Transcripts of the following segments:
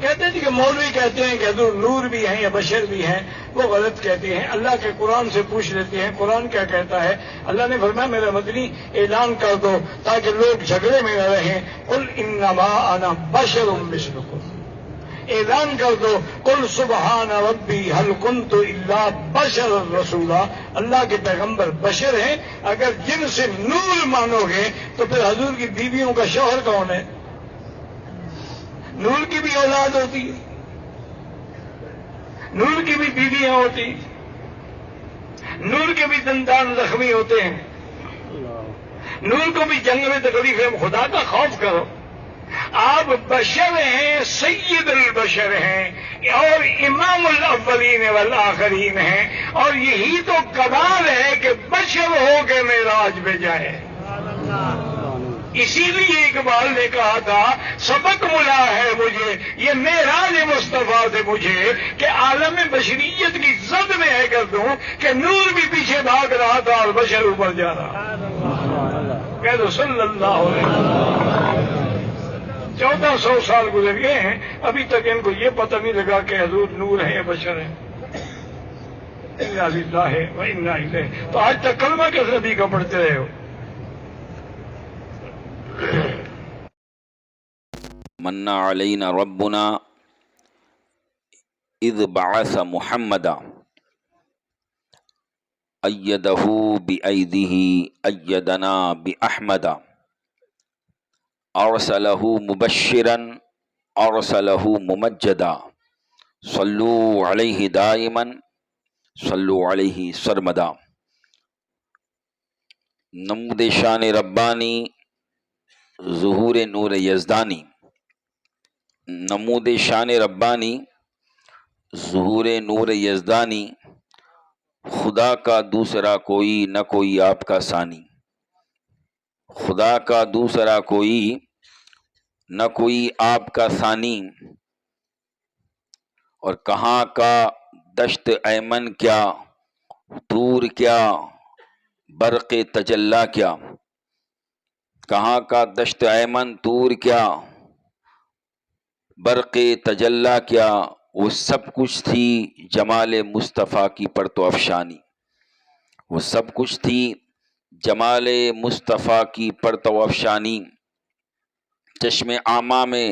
کہتے ہیں کہ مولوی کہتے ہیں کہ حضور نور بھی ہیں یا بشر بھی ہیں، وہ غلط کہتے ہیں۔ اللہ کے قرآن سے پوچھ لیتے ہیں قرآن کیا کہتا ہے۔ اللہ نے فرمایا میرا مدنی اعلان کر دو تاکہ لوگ جھگڑے میں نہ رہیں، قل انما انا بشر مثلکم، اعلان کر دو قل سبحان ربی هل کنت الا بشر رسولا، اللہ کے پیغمبر بشر ہیں۔ اگر جن سے نور مانو گے تو پھر حضور کی بیویوں کا شوہر کون ہے؟ نور کی بھی اولاد ہوتی ہے، نور کی بھی بیویاں ہوتی، نور کے بھی دندان زخمی ہوتے ہیں، نور کو بھی جنگ میں تکلیف ہے۔ خدا کا خوف کرو، آپ بشر ہیں، سید البشر ہیں اور امام الاولین والآخرین ہیں، اور یہی تو کمال ہے کہ بشر ہو کے معراج میں جائے۔ اسی لیے اقبال نے کہا تھا سبق ملا ہے مجھے یہ معراج مصطفیٰ سے مجھے کہ عالم بشریت کی زد میں ہے کر دوں کہ نور بھی پیچھے بھاگ رہا تھا اور بشر اوپر جا رہا۔ کہہ دو صلی اللہ علیہ وسلم۔ 1400 سال گزر گئے ہیں، ابھی تک ان کو یہ پتہ نہیں لگا کہ حضور نور ہے یا بشر ہے۔ انا للہ و انا الیہ۔ تو آج تک کلمہ کس نبی کا پڑھتے رہے ہو؟ من علینا ربنا اذ بعث محمدا ایدہ بایدہ ایدنا باحمدا ارسلہ مبشرا ارسلہ ممجدا صلو علیہ دائما صلو علیہ سرمدا۔ نمود شان ربانی ظہور نور یزدانی، نمود شان ربانی ظہور نور یزدانی، خدا کا دوسرا کوئی نہ کوئی آپ کا ثانی، خدا کا دوسرا کوئی نہ کوئی آپ کا ثانی، اور کہاں کا دشت ایمن کیا طور کیا برق تجلی کیا، کہاں کا دشت ایمن طور کیا برق تجلی کیا، وہ سب کچھ تھی جمال مصطفیٰ کی پرتو افشانی، وہ سب کچھ تھی جمال مصطفیٰ کی پرتو افشانی۔ چشم اعمیٰ میں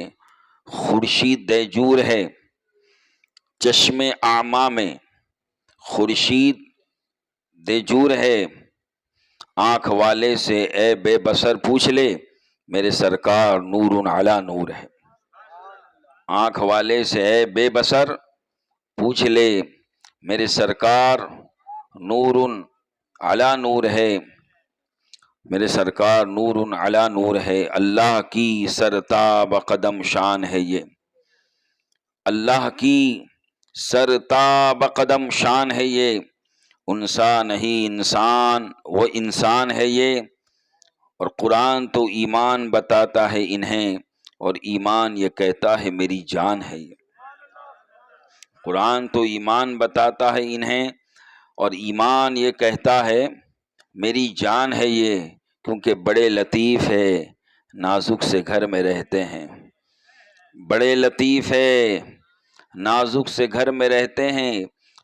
خورشید دیجور ہے، چشم اعمیٰ میں خورشید دیجور ہے، آنکھ والے سے اے بے بصر پوچھ لے میرے سرکار نور علی نور ہے، آنکھ والے سے اے بے بصر پوچھ لے میرے سرکار نور علی نور ہے، میرے سرکار نور علی نور ہے۔ اللہ کی سرتاب قدم شان ہے یہ، اللہ کی سرتاب قدم شان ہے یہ، انسا نہیں انسان وہ انسان ہے یہ، اور قرآن تو ایمان بتاتا ہے انہیں اور ایمان یہ کہتا ہے میری جان ہے یہ، قرآن تو ایمان بتاتا ہے انہیں اور ایمان یہ کہتا ہے میری جان ہے یہ، کیونکہ بڑے لطیف ہے نازک سے گھر میں رہتے ہیں، بڑے لطیف ہے نازک سے گھر میں رہتے ہیں،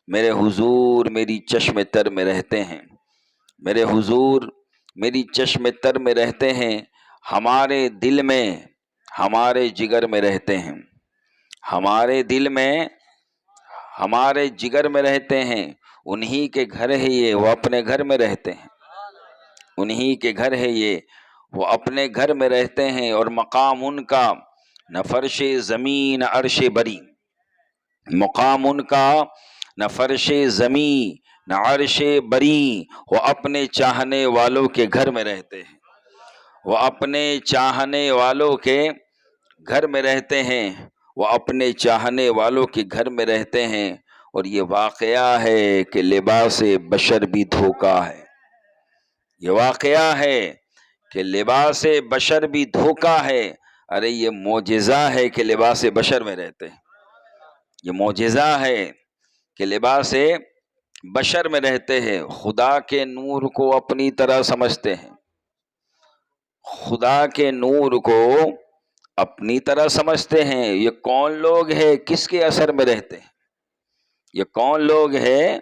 میرے حضور میری چشم تر میں رہتے ہیں، میرے حضور میری چشم تر میں رہتے ہیں، ہمارے دل میں ہمارے جگر میں رہتے ہیں، ہمارے دل میں ہمارے جگر میں رہتے ہیں، انہی کے گھر ہے یہ وہ اپنے گھر میں رہتے ہیں، انہی کے گھر ہے یہ وہ اپنے گھر میں رہتے ہیں، اور مقام ان کا نہ فرش زمین عرش بری، مقام ان کا نہ فرش زمین نہ عرش بری، وہ اپنے چاہنے والوں کے گھر میں رہتے ہیں، وہ اپنے چاہنے والوں کے گھر میں رہتے ہیں، وہ اپنے چاہنے والوں کے گھر میں رہتے ہیں۔ اور یہ واقعہ ہے کہ لباس بشر بھی دھوکا ہے، یہ واقعہ ہے کہ لباس بشر بھی دھوکا ہے، ارے یہ معجزہ ہے کہ لباس بشر میں رہتے ہیں، یہ معجزہ ہے کہ لباس بشر میں رہتے ہیں، خدا کے نور کو اپنی طرح سمجھتے ہیں، خدا کے نور کو اپنی طرح سمجھتے ہیں یہ کون لوگ ہیں، کس کے اثر میں رہتے ہیں، یہ کون لوگ ہیں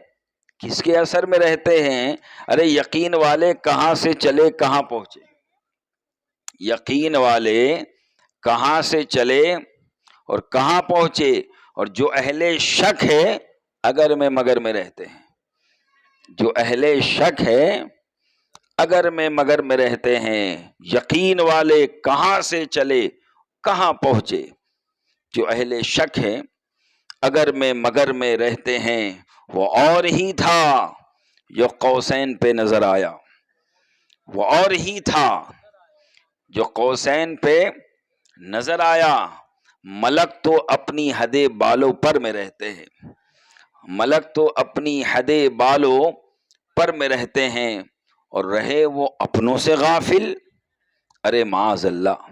کس کے اثر میں رہتے ہیں. ارے یقین والے کہاں سے چلے کہاں پہنچے، یقین والے کہاں سے چلے اور کہاں پہنچے. اور جو اہل شک ہے اگر میں مگر میں رہتے ہیں، جو اہل شک ہے اگر میں مگر میں رہتے ہیں، یقین والے کہاں سے چلے کہاں پہنچے. جو اہل شک ہے اگر میں مگر میں رہتے ہیں، وہ اور ہی تھا جو قوسین پہ نظر آیا، وہ اور ہی تھا جو قوسین پہ نظر آیا. ملک تو اپنی حد بالوں پر میں رہتے ہیں، ملک تو اپنی حد بالوں پر میں رہتے ہیں اور رہے وہ اپنوں سے غافل. ارے معاذ اللہ،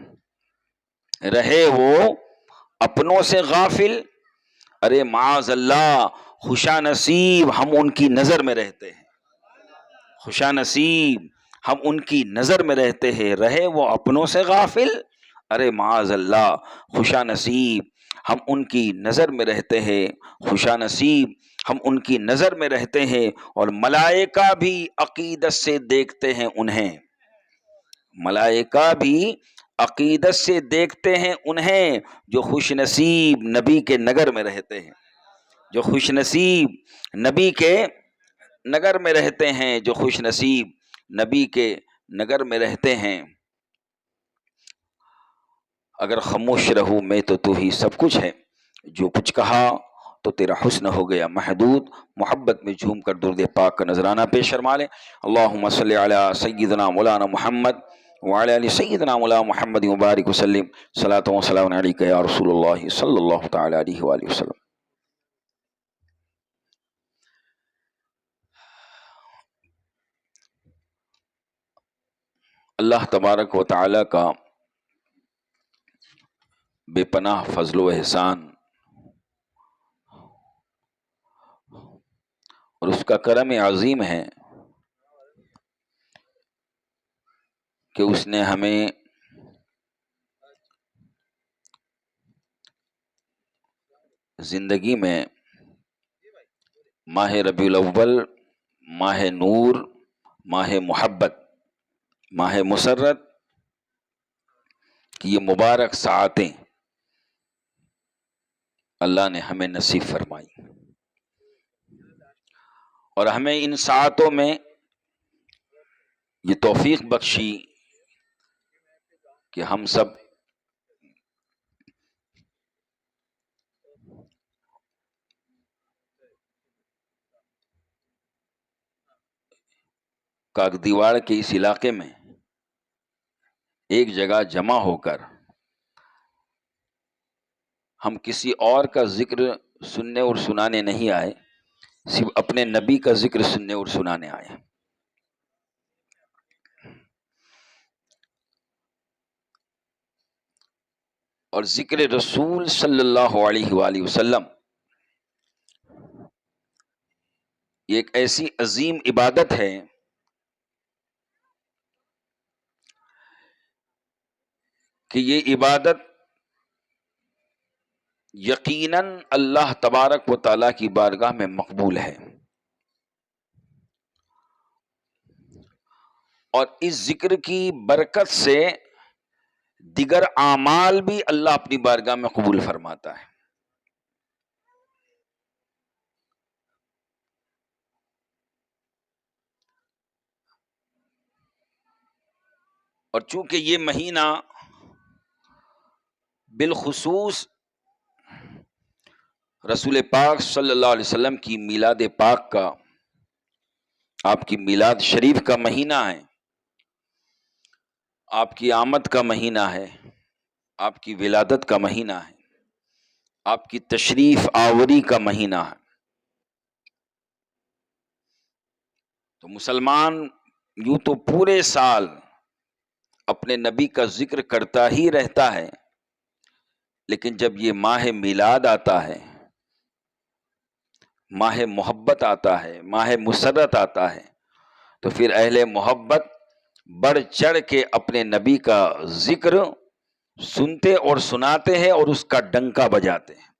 رہے وہ اپنوں سے غافل. ارے معاذ اللہ، خوشا نصیب ہم ان کی نظر میں رہتے ہیں، خوشا نصیب ہم ان کی نظر میں رہتے ہیں، رہے وہ اپنوں سے غافل. ارے معاذ اللہ، خوشا نصیب ہم ان کی نظر میں رہتے ہیں، خوشا نصیب ہم ان کی نظر میں رہتے ہیں. اور ملائکہ بھی عقیدت سے دیکھتے ہیں انہیں، ملائکہ بھی عقیدت سے دیکھتے ہیں انہیں جو خوش نصیب نبی کے نگر میں رہتے ہیں، جو خوش نصیب نبی کے نگر میں رہتے ہیں، جو خوش نصیب نبی کے نگر میں رہتے ہیں. اگر خاموش رہوں میں تو ہی سب کچھ ہے، جو کچھ کہا تو تیرا حسن ہو گیا محدود. محبت میں جھوم کر درود پاک کا نذرانہ پیش فرما لیں. اللہم صلی علی سیدنا مولانا محمد وعلی آل سیدنا مولانا محمد مبارک وسلم. صلاۃ و سلام علیک یا رسول اللہ صلی اللہ تعالی علیہ وآلہ وسلم. اللہ تبارک و تعالی کا بے پناہ فضل و احسان اور اس کا کرم عظیم ہے کہ اس نے ہمیں زندگی میں ماہ ربیع الاول، ماہ نور، ماہ محبت، ماہ مسرت کی یہ مبارک ساعتیں اللہ نے ہمیں نصیب فرمائی، اور ہمیں ان ساعتوں میں یہ توفیق بخشی کہ ہم سب کاکدیواڑ کے اس علاقے میں ایک جگہ جمع ہو کر ہم کسی اور کا ذکر سننے اور سنانے نہیں آئے، صرف اپنے نبی کا ذکر سننے اور سنانے آئے. اور ذکر رسول صلی اللہ علیہ وآلہ وسلم یہ ایک ایسی عظیم عبادت ہے کہ یہ عبادت یقیناً اللہ تبارک و تعالیٰ کی بارگاہ میں مقبول ہے، اور اس ذکر کی برکت سے دیگر اعمال بھی اللہ اپنی بارگاہ میں قبول فرماتا ہے. اور چونکہ یہ مہینہ بالخصوص رسول پاک صلی اللہ علیہ وسلم کی میلاد پاک کا، آپ کی میلاد شریف کا مہینہ ہے، آپ کی آمد کا مہینہ ہے، آپ کی ولادت کا مہینہ ہے، آپ کی تشریف آوری کا مہینہ ہے. تو مسلمان یوں تو پورے سال اپنے نبی کا ذکر کرتا ہی رہتا ہے، لیکن جب یہ ماہ میلاد آتا ہے، ماہ محبت آتا ہے، ماہ مسرت آتا ہے، تو پھر اہل محبت بڑھ چڑھ کے اپنے نبی کا ذکر سنتے اور سناتے ہیں اور اس کا ڈنکا بجاتے ہیں.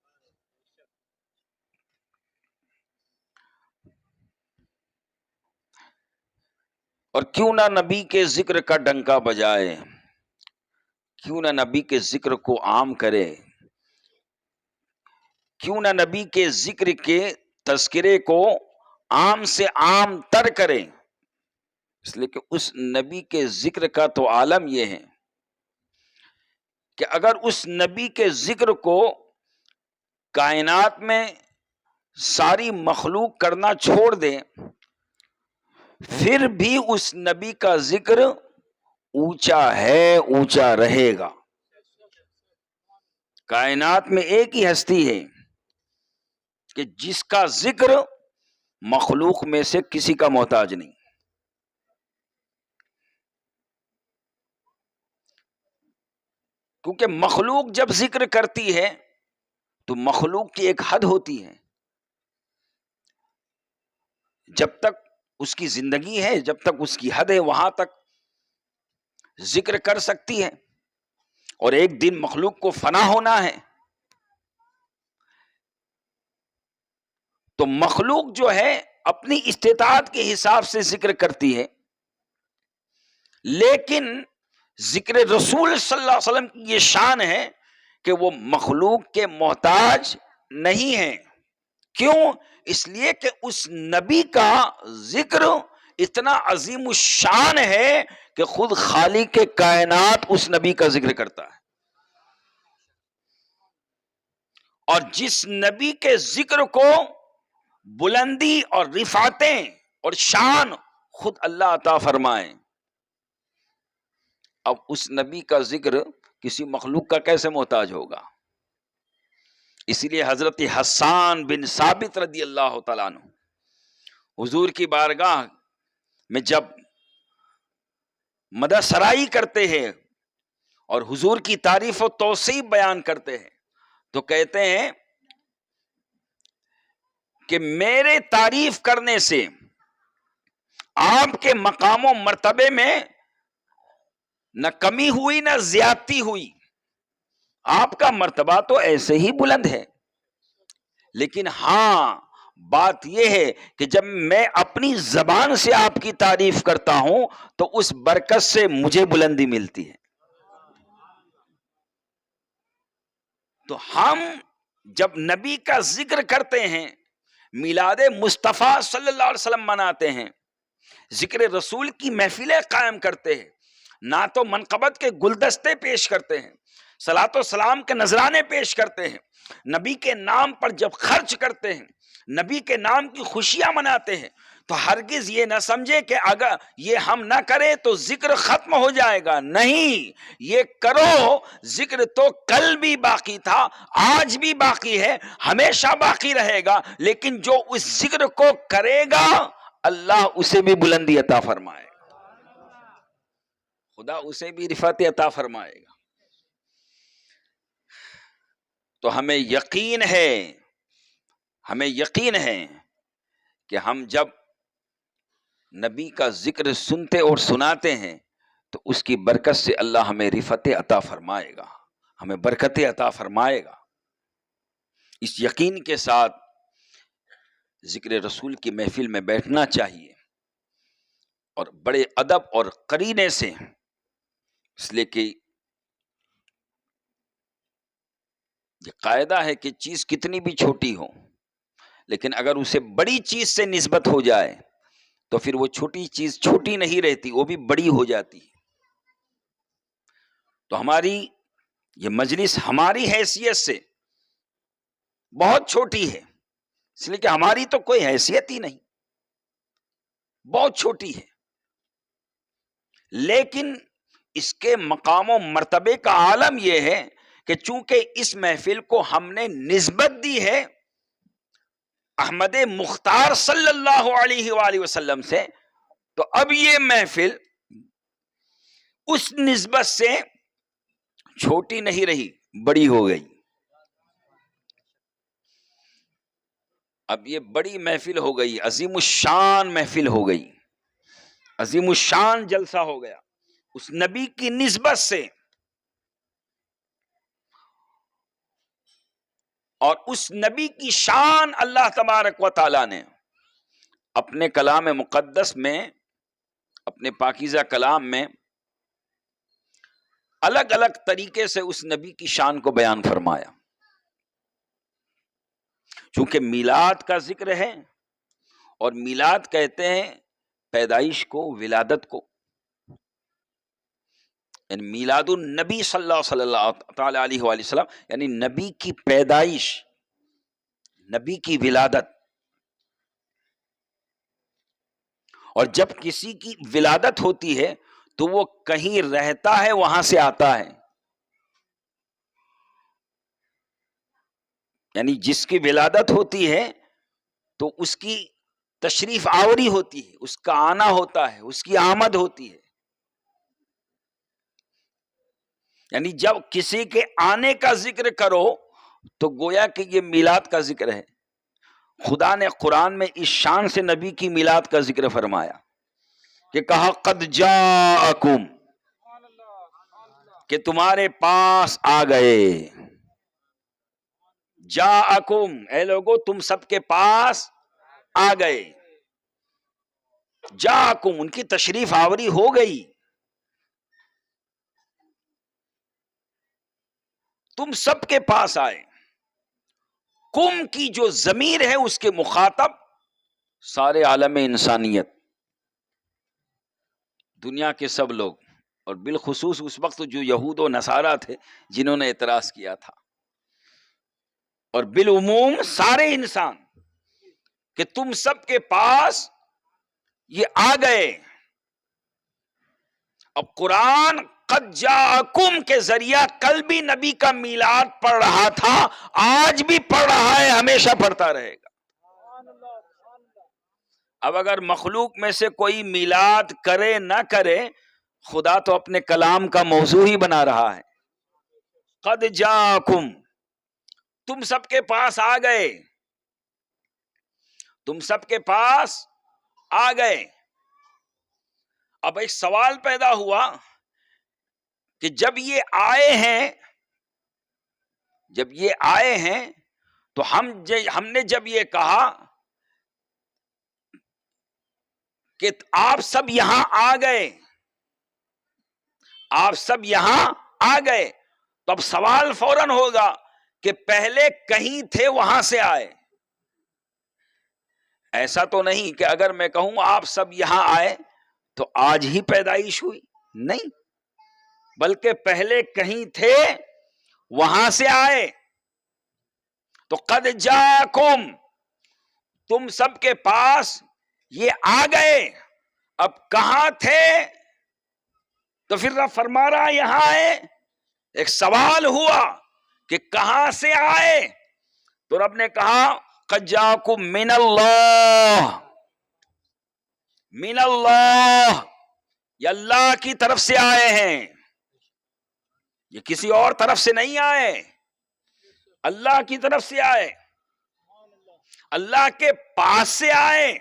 اور کیوں نہ نبی کے ذکر کا ڈنکا بجائے، کیوں نہ نبی کے ذکر کو عام کرے، کیوں نہ نبی کے ذکر کے تذکرے کو عام سے عام تر کرے. اس لیے کہ اس نبی کے ذکر کا تو عالم یہ ہے کہ اگر اس نبی کے ذکر کو کائنات میں ساری مخلوق کرنا چھوڑ دیں پھر بھی اس نبی کا ذکر اونچا ہے، اونچا رہے گا. کائنات میں ایک ہی ہستی ہے کہ جس کا ذکر مخلوق میں سے کسی کا محتاج نہیں. کیونکہ مخلوق جب ذکر کرتی ہے تو مخلوق کی ایک حد ہوتی ہے. جب تک اس کی زندگی ہے، جب تک اس کی حد ہے، وہاں تک ذکر کر سکتی ہے، اور ایک دن مخلوق کو فنا ہونا ہے. تو مخلوق جو ہے اپنی استطاعت کے حساب سے ذکر کرتی ہے، لیکن ذکر رسول صلی اللہ علیہ وسلم کی یہ شان ہے کہ وہ مخلوق کے محتاج نہیں ہیں. کیوں؟ اس لیے کہ اس نبی کا ذکر اتنا عظیم الشان ہے کہ خود خالق کائنات اس نبی کا ذکر کرتا ہے. اور جس نبی کے ذکر کو بلندی اور رفعتیں اور شان خود اللہ عطا فرمائے، اب اس نبی کا ذکر کسی مخلوق کا کیسے محتاج ہوگا؟ اسی لیے حضرت حسان بن ثابت رضی اللہ تعالیٰ عنہ حضور کی بارگاہ میں جب مدح سرائی کرتے ہیں اور حضور کی تعریف و توصیف بیان کرتے ہیں تو کہتے ہیں کہ میرے تعریف کرنے سے آپ کے مقام و مرتبے میں نہ کمی ہوئی نہ زیادتی ہوئی. آپ کا مرتبہ تو ایسے ہی بلند ہے، لیکن ہاں بات یہ ہے کہ جب میں اپنی زبان سے آپ کی تعریف کرتا ہوں تو اس برکت سے مجھے بلندی ملتی ہے. تو ہم جب نبی کا ذکر کرتے ہیں، میلاد مصطفیٰ صلی اللہ علیہ وسلم مناتے ہیں، ذکر رسول کی محفلیں قائم کرتے ہیں، نعت و منقبت کے گلدستے پیش کرتے ہیں، صلاۃ و سلام کے نذرانے پیش کرتے ہیں، نبی کے نام پر جب خرچ کرتے ہیں، نبی کے نام کی خوشیاں مناتے ہیں، تو ہرگز یہ نہ سمجھے کہ اگر یہ ہم نہ کریں تو ذکر ختم ہو جائے گا. نہیں، یہ کرو. ذکر تو کل بھی باقی تھا، آج بھی باقی ہے، ہمیشہ باقی رہے گا. لیکن جو اس ذکر کو کرے گا اللہ اسے بھی بلندی عطا فرمائے گا، خدا اسے بھی رفعت عطا فرمائے گا. تو ہمیں یقین ہے کہ ہم جب نبی کا ذکر سنتے اور سناتے ہیں تو اس کی برکت سے اللہ ہمیں رفعت عطا فرمائے گا، ہمیں برکت عطا فرمائے گا. اس یقین کے ساتھ ذکر رسول کی محفل میں بیٹھنا چاہیے اور بڑے ادب اور قرینے سے، اس لیے کہ یہ قاعدہ ہے کہ چیز کتنی بھی چھوٹی ہو لیکن اگر اسے بڑی چیز سے نسبت ہو جائے تو پھر وہ چھوٹی چیز چھوٹی نہیں رہتی، وہ بھی بڑی ہو جاتی ہے. تو ہماری یہ مجلس ہماری حیثیت سے بہت چھوٹی ہے، اس لیے کہ ہماری تو کوئی حیثیت ہی نہیں، بہت چھوٹی ہے، لیکن اس کے مقام و مرتبے کا عالم یہ ہے کہ چونکہ اس محفل کو ہم نے نسبت دی ہے احمد مختار صلی اللہ علیہ وآلہ وسلم سے، تو اب یہ محفل اس نسبت سے چھوٹی نہیں رہی، بڑی ہو گئی. اب یہ بڑی محفل ہو گئی، عظیم الشان محفل ہو گئی، عظیم الشان جلسہ ہو گیا اس نبی کی نسبت سے. اور اس نبی کی شان اللہ تبارک و تعالیٰ نے اپنے کلام مقدس میں، اپنے پاکیزہ کلام میں الگ الگ طریقے سے اس نبی کی شان کو بیان فرمایا. چونکہ میلاد کا ذکر ہے، اور میلاد کہتے ہیں پیدائش کو، ولادت کو، یعنی میلاد النبی صلی اللہ تعالی علیہ وآلہ وسلم، یعنی نبی کی پیدائش، نبی کی ولادت. اور جب کسی کی ولادت ہوتی ہے تو وہ کہیں رہتا ہے، وہاں سے آتا ہے. یعنی جس کی ولادت ہوتی ہے تو اس کی تشریف آوری ہوتی ہے، اس کا آنا ہوتا ہے، اس کی آمد ہوتی ہے. یعنی جب کسی کے آنے کا ذکر کرو تو گویا کہ یہ میلاد کا ذکر ہے. خدا نے قرآن میں اس شان سے نبی کی میلاد کا ذکر فرمایا کہ کہا قد جاءکم، کہ تمہارے پاس آ گئے. جاءکم، اے لوگو تم سب کے پاس آ گئے. جاءکم، ان کی تشریف آوری ہو گئی. تم سب کے پاس آئے. کم کی جو ضمیر ہے اس کے مخاطب سارے عالم انسانیت، دنیا کے سب لوگ، اور بالخصوص اس وقت جو یہود و نصارہ تھے جنہوں نے اعتراض کیا تھا، اور بالعموم سارے انسان، کہ تم سب کے پاس یہ آ گئے. اب قرآن قد جاءکم کے ذریعہ کل بھی نبی کا میلاد پڑھ رہا تھا، آج بھی پڑھ رہا ہے، ہمیشہ پڑھتا رہے گا. اب اگر مخلوق میں سے کوئی میلاد کرے نہ کرے، خدا تو اپنے کلام کا موضوع ہی بنا رہا ہے. قد جاءکم، تم سب کے پاس آ گئے، تم سب کے پاس آ گئے. اب ایک سوال پیدا ہوا کہ جب یہ آئے ہیں تو ہم نے جب یہ کہا کہ آپ سب یہاں آ گئے، آپ سب یہاں آ گئے، تو اب سوال فوراً ہوگا کہ پہلے کہیں تھے وہاں سے آئے. ایسا تو نہیں کہ اگر میں کہوں آپ سب یہاں آئے تو آج ہی پیدائش ہوئی، نہیں، بلکہ پہلے کہیں تھے وہاں سے آئے. تو قد جاءکم، تم سب کے پاس یہ آ گئے. اب کہاں تھے؟ تو پھر رب فرما رہا یہاں آئے. ایک سوال ہوا کہ کہاں سے آئے؟ تو رب نے کہا قد جاءکم من اللہ، من اللہ، یہ اللہ کی طرف سے آئے ہیں، یہ کسی اور طرف سے نہیں آئے، اللہ کی طرف سے آئے، اللہ کے پاس سے آئے،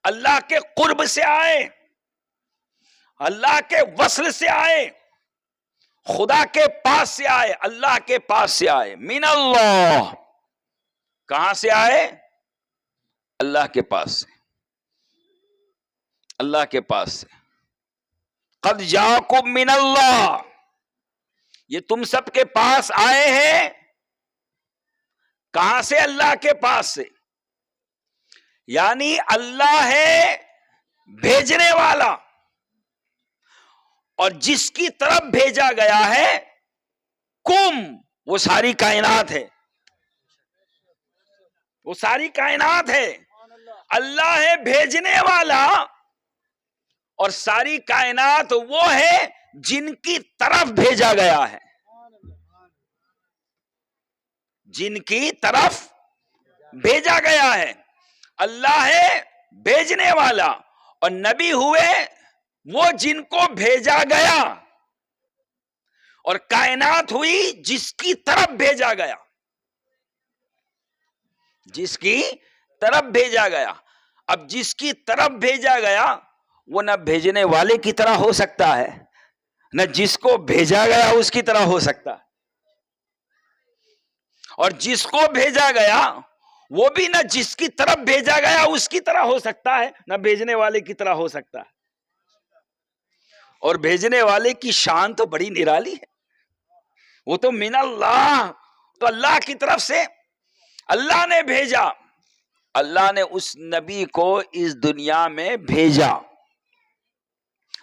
اللہ کے قرب سے آئے، اللہ کے وصل سے آئے، خدا کے پاس سے آئے، اللہ کے پاس سے آئے. من اللہ، کہاں سے آئے؟ اللہ کے پاس سے، اللہ کے پاس سے. قد جاءکم من اللہ، یہ تم سب کے پاس آئے ہیں. کہاں سے؟ اللہ کے پاس سے. یعنی اللہ ہے بھیجنے والا، اور جس کی طرف بھیجا گیا ہے کم، وہ ساری کائنات ہے، وہ ساری کائنات ہے. اللہ ہے بھیجنے والا، اور ساری کائنات وہ ہے جن کی طرف بھیجا گیا ہے، جن کی طرف بھیجا گیا ہے. اللہ ہے بھیجنے والا، اور نبی ہوئے وہ جن کو بھیجا گیا، اور کائنات ہوئی جس کی طرف بھیجا گیا، جس کی طرف بھیجا گیا. اب جس کی طرف بھیجا گیا وہ نہ بھیجنے والے کی طرح ہو سکتا ہے، نہ جس کو بھیجا گیا اس کی طرح ہو سکتا ہے. اور جس کو بھیجا گیا وہ بھی نہ جس کی طرف بھیجا گیا اس کی طرح ہو سکتا ہے، نہ بھیجنے والے کی طرح ہو سکتا ہے. اور بھیجنے والے کی شان تو بڑی نرالی ہے، وہ تو من اللہ، تو اللہ کی طرف سے اللہ نے بھیجا. اللہ نے اس نبی کو اس دنیا میں بھیجا،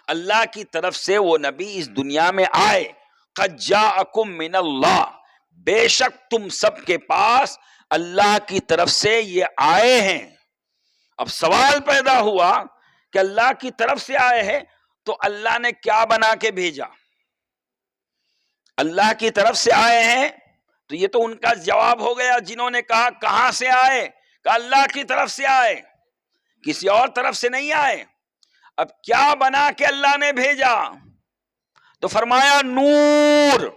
اللہ کی طرف سے وہ نبی اس دنیا میں آئے. قد جاءکم من اللہ، بے شک تم سب کے پاس اللہ کی طرف سے یہ آئے ہیں. اب سوال پیدا ہوا کہ اللہ کی طرف سے آئے ہیں تو اللہ نے کیا بنا کے بھیجا؟ اللہ کی طرف سے آئے ہیں تو یہ تو ان کا جواب ہو گیا جنہوں نے کہا کہاں سے آئے، کہ اللہ کی طرف سے آئے، کسی اور طرف سے نہیں آئے. اب کیا بنا کے اللہ نے بھیجا؟ تو فرمایا نور.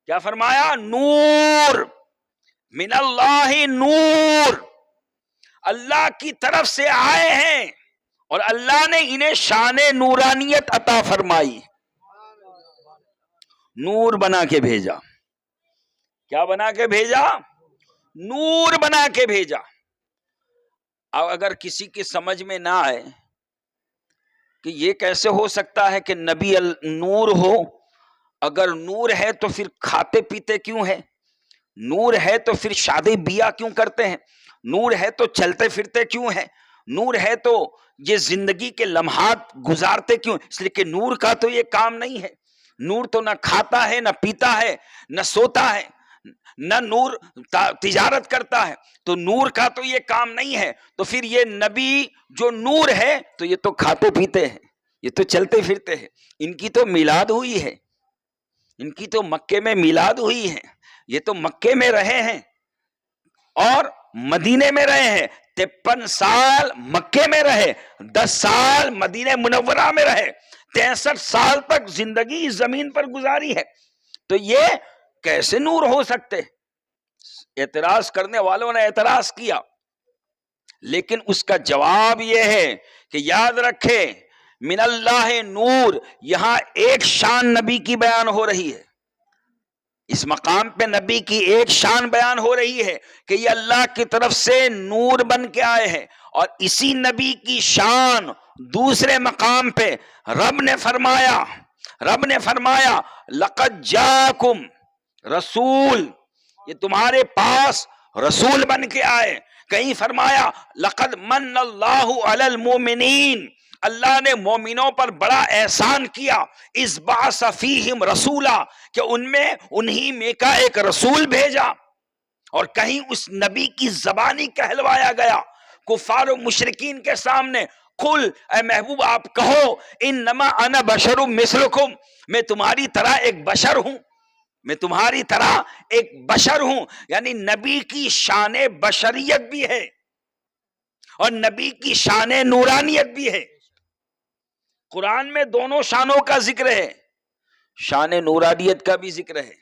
کیا فرمایا؟ نور. من اللہ نور، اللہ کی طرف سے آئے ہیں اور اللہ نے انہیں شان نورانیت عطا فرمائی، نور بنا کے بھیجا. کیا بنا کے بھیجا؟ نور بنا کے بھیجا. اب اگر کسی کی سمجھ میں نہ آئے کہ یہ کیسے ہو سکتا ہے کہ نبی نور ہو، اگر نور ہے تو پھر کھاتے پیتے کیوں ہے؟ نور ہے تو پھر شادی بیاہ کیوں کرتے ہیں؟ نور ہے تو چلتے پھرتے کیوں ہیں؟ نور ہے تو یہ زندگی کے لمحات گزارتے کیوں؟ اس لیے کہ نور کا تو یہ کام نہیں ہے. نور تو نہ کھاتا ہے، نہ پیتا ہے، نہ سوتا ہے، نہ نور تجارت کرتا ہے، تو نور کا تو یہ کام نہیں ہے. تو پھر یہ نبی جو نور ہے تو یہ تو کھاتے پیتے ہیں، یہ تو چلتے پھرتے ہیں. ان کی تو میلاد ہوئی ہے، ان کی تو مکے میں میلاد ہوئی ہے، یہ تو مکے میں رہے ہیں اور مدینے میں رہے ہیں. 53 سال مکے میں رہے، 10 سال مدینہ منورہ میں رہے، 63 سال تک زندگی اس زمین پر گزاری ہے. تو یہ کیسے نور ہو سکتے؟ اعتراض کرنے والوں نے اعتراض کیا، لیکن اس کا جواب یہ ہے کہ یاد رکھے من اللہ نور، یہاں ایک شان نبی کی بیان ہو رہی ہے. اس مقام پہ نبی کی ایک شان بیان ہو رہی ہے کہ یہ اللہ کی طرف سے نور بن کے آئے ہیں. اور اسی نبی کی شان دوسرے مقام پہ رب نے فرمایا لقد جاءکم رسول، یہ تمہارے پاس رسول بن کے آئے. کہیں فرمایا لقد من اللہ علی المؤمنین، اللہ نے مومنوں پر بڑا احسان کیا. اس بعث فیہم رسولا، کہ انہی میں کا ایک رسول بھیجا. اور کہیں اس نبی کی زبانی کہلوایا گیا کفار و مشرکین کے سامنے، قل، اے محبوب آپ کہو، انما انا بشر مثلکم، میں تمہاری طرح ایک بشر ہوں، میں تمہاری طرح ایک بشر ہوں. یعنی نبی کی شان بشریت بھی ہے اور نبی کی شان نورانیت بھی ہے. قرآن میں دونوں شانوں کا ذکر ہے، شان نورانیت کا بھی ذکر ہے،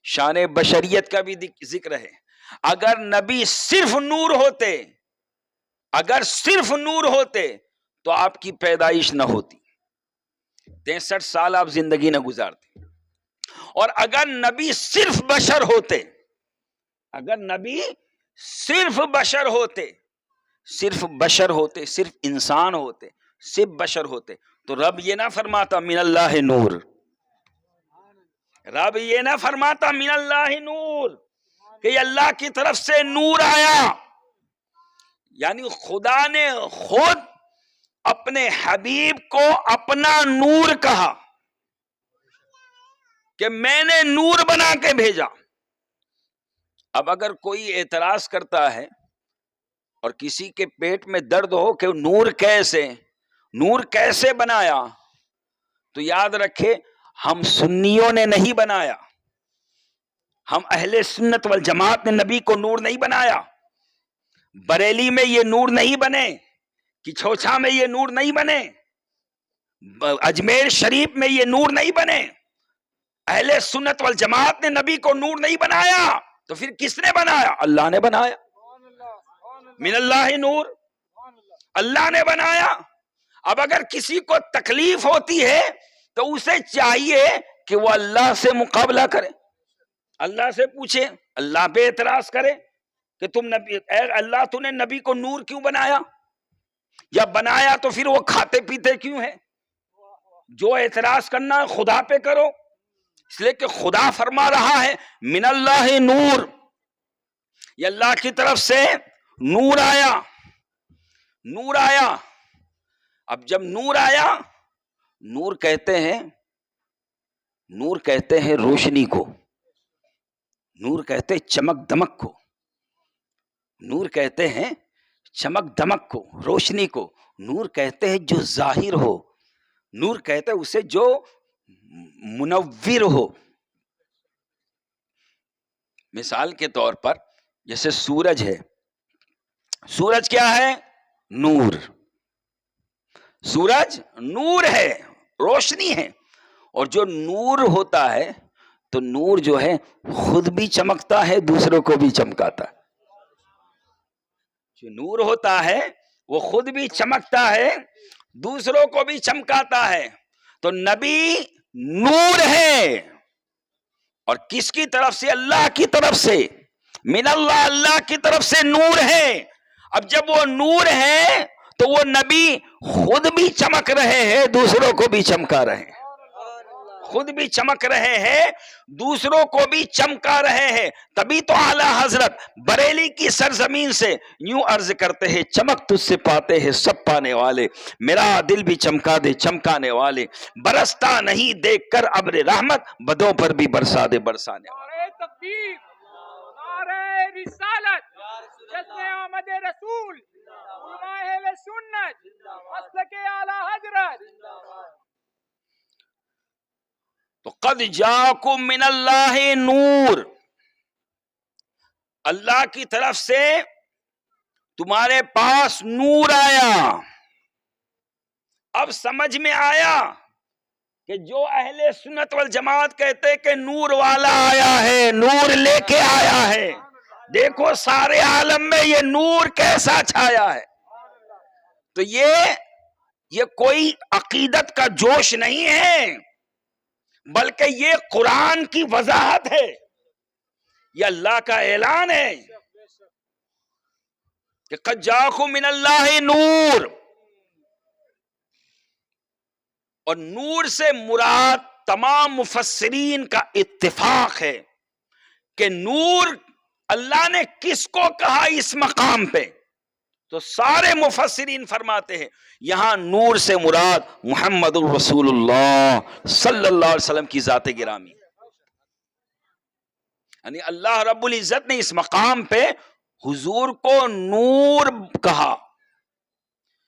شان بشریت کا بھی ذکر ہے. اگر نبی صرف نور ہوتے تو آپ کی پیدائش نہ ہوتی، 63 سال آپ زندگی نہ گزارتے. اور اگر نبی صرف بشر ہوتے، صرف انسان ہوتے، صرف بشر ہوتے، تو رب یہ نہ فرماتا من اللہ نور، رب یہ نہ فرماتا من اللہ نور کہ یہ اللہ کی طرف سے نور آیا. یعنی خدا نے خود اپنے حبیب کو اپنا نور کہا کہ میں نے نور بنا کے بھیجا. اب اگر کوئی اعتراض کرتا ہے اور کسی کے پیٹ میں درد ہو کہ نور کیسے بنایا، تو یاد رکھے ہم سنیوں نے نہیں بنایا، ہم اہل سنت والجماعت نے نبی کو نور نہیں بنایا. بریلی میں یہ نور نہیں بنے، کچھوچا میں یہ نور نہیں بنے، اجمیر شریف میں یہ نور نہیں بنے. اہل سنت والجماعت نے نبی کو نور نہیں بنایا، تو پھر کس نے بنایا؟ اللہ نے بنایا. من اللہ نور، اللہ نے بنایا. اب اگر کسی کو تکلیف ہوتی ہے تو اسے چاہیے کہ وہ اللہ سے مقابلہ کرے. اللہ سے پوچھے، اللہ پہ اعتراض کرے کہ تم نبی، اے اللہ تو نے نبی کو نور کیوں بنایا، یا بنایا تو پھر وہ کھاتے پیتے کیوں ہیں؟ جو اعتراض کرنا ہے خدا پہ کرو، اس لیے کہ خدا فرما رہا ہے من اللہ نور، یہ اللہ کی طرف سے نور آیا، نور آیا۔ اب جب نور آیا، نور کہتے ہیں روشنی کو، نور کہتے ہیں چمک دمک کو، نور کہتے ہیں چمک دمک کو، روشنی کو، نور کہتے ہیں جو ظاہر ہو، نور کہتے ہیں اسے جو منور ہو۔ مثال کے طور پر جیسے سورج ہے، سورج کیا ہے؟ نور، سورج نور ہے، روشنی ہے، اور جو نور ہوتا ہے تو نور جو ہے خود بھی چمکتا ہے، دوسروں کو بھی چمکاتا ہے۔ جو نور ہوتا ہے وہ خود بھی چمکتا ہے، دوسروں کو بھی چمکاتا ہے۔ تو نبی نور ہے، اور کس کی طرف سے؟ اللہ کی طرف سے، من اللہ، اللہ کی طرف سے نور ہے۔ اب جب وہ نور ہے تو وہ نبی خود بھی چمک رہے ہیں، دوسروں کو بھی چمکا رہے ہیں، خود بھی چمک رہے ہیں، دوسروں کو بھی چمکا رہے ہیں۔ تبھی تو اعلیٰ حضرت بریلی کی سرزمین سے یوں عرض کرتے ہیں، چمک تجھ سے پاتے ہیں سب پانے والے، میرا دل بھی چمکا دے چمکانے والے، برستا نہیں دیکھ کر ابر رحمت، بدوں پر بھی برسا دے برسانے والے۔ نعرہ تکبیر، نعرہ رسالت، جشن آمد رسول، علماء اہل سنت، مسلک اعلیٰ حضرت۔ تو قد جاکم من اللہ نور، اللہ کی طرف سے تمہارے پاس نور آیا۔ اب سمجھ میں آیا کہ جو اہل سنت والجماعت کہتے کہ نور والا آیا ہے، نور لے کے آیا ہے، دیکھو سارے عالم میں یہ نور کیسا چھایا ہے۔ تو یہ کوئی عقیدت کا جوش نہیں ہے، بلکہ یہ قرآن کی وضاحت ہے، یہ اللہ کا اعلان ہے کہ قد جاءکم من اللہ نور۔ اور نور سے مراد تمام مفسرین کا اتفاق ہے کہ نور اللہ نے کس کو کہا اس مقام پہ؟ تو سارے مفسرین فرماتے ہیں یہاں نور سے مراد محمد الرسول اللہ صلی اللہ علیہ وسلم کی ذات گرامی، یعنی اللہ رب العزت نے اس مقام پہ حضور کو نور کہا،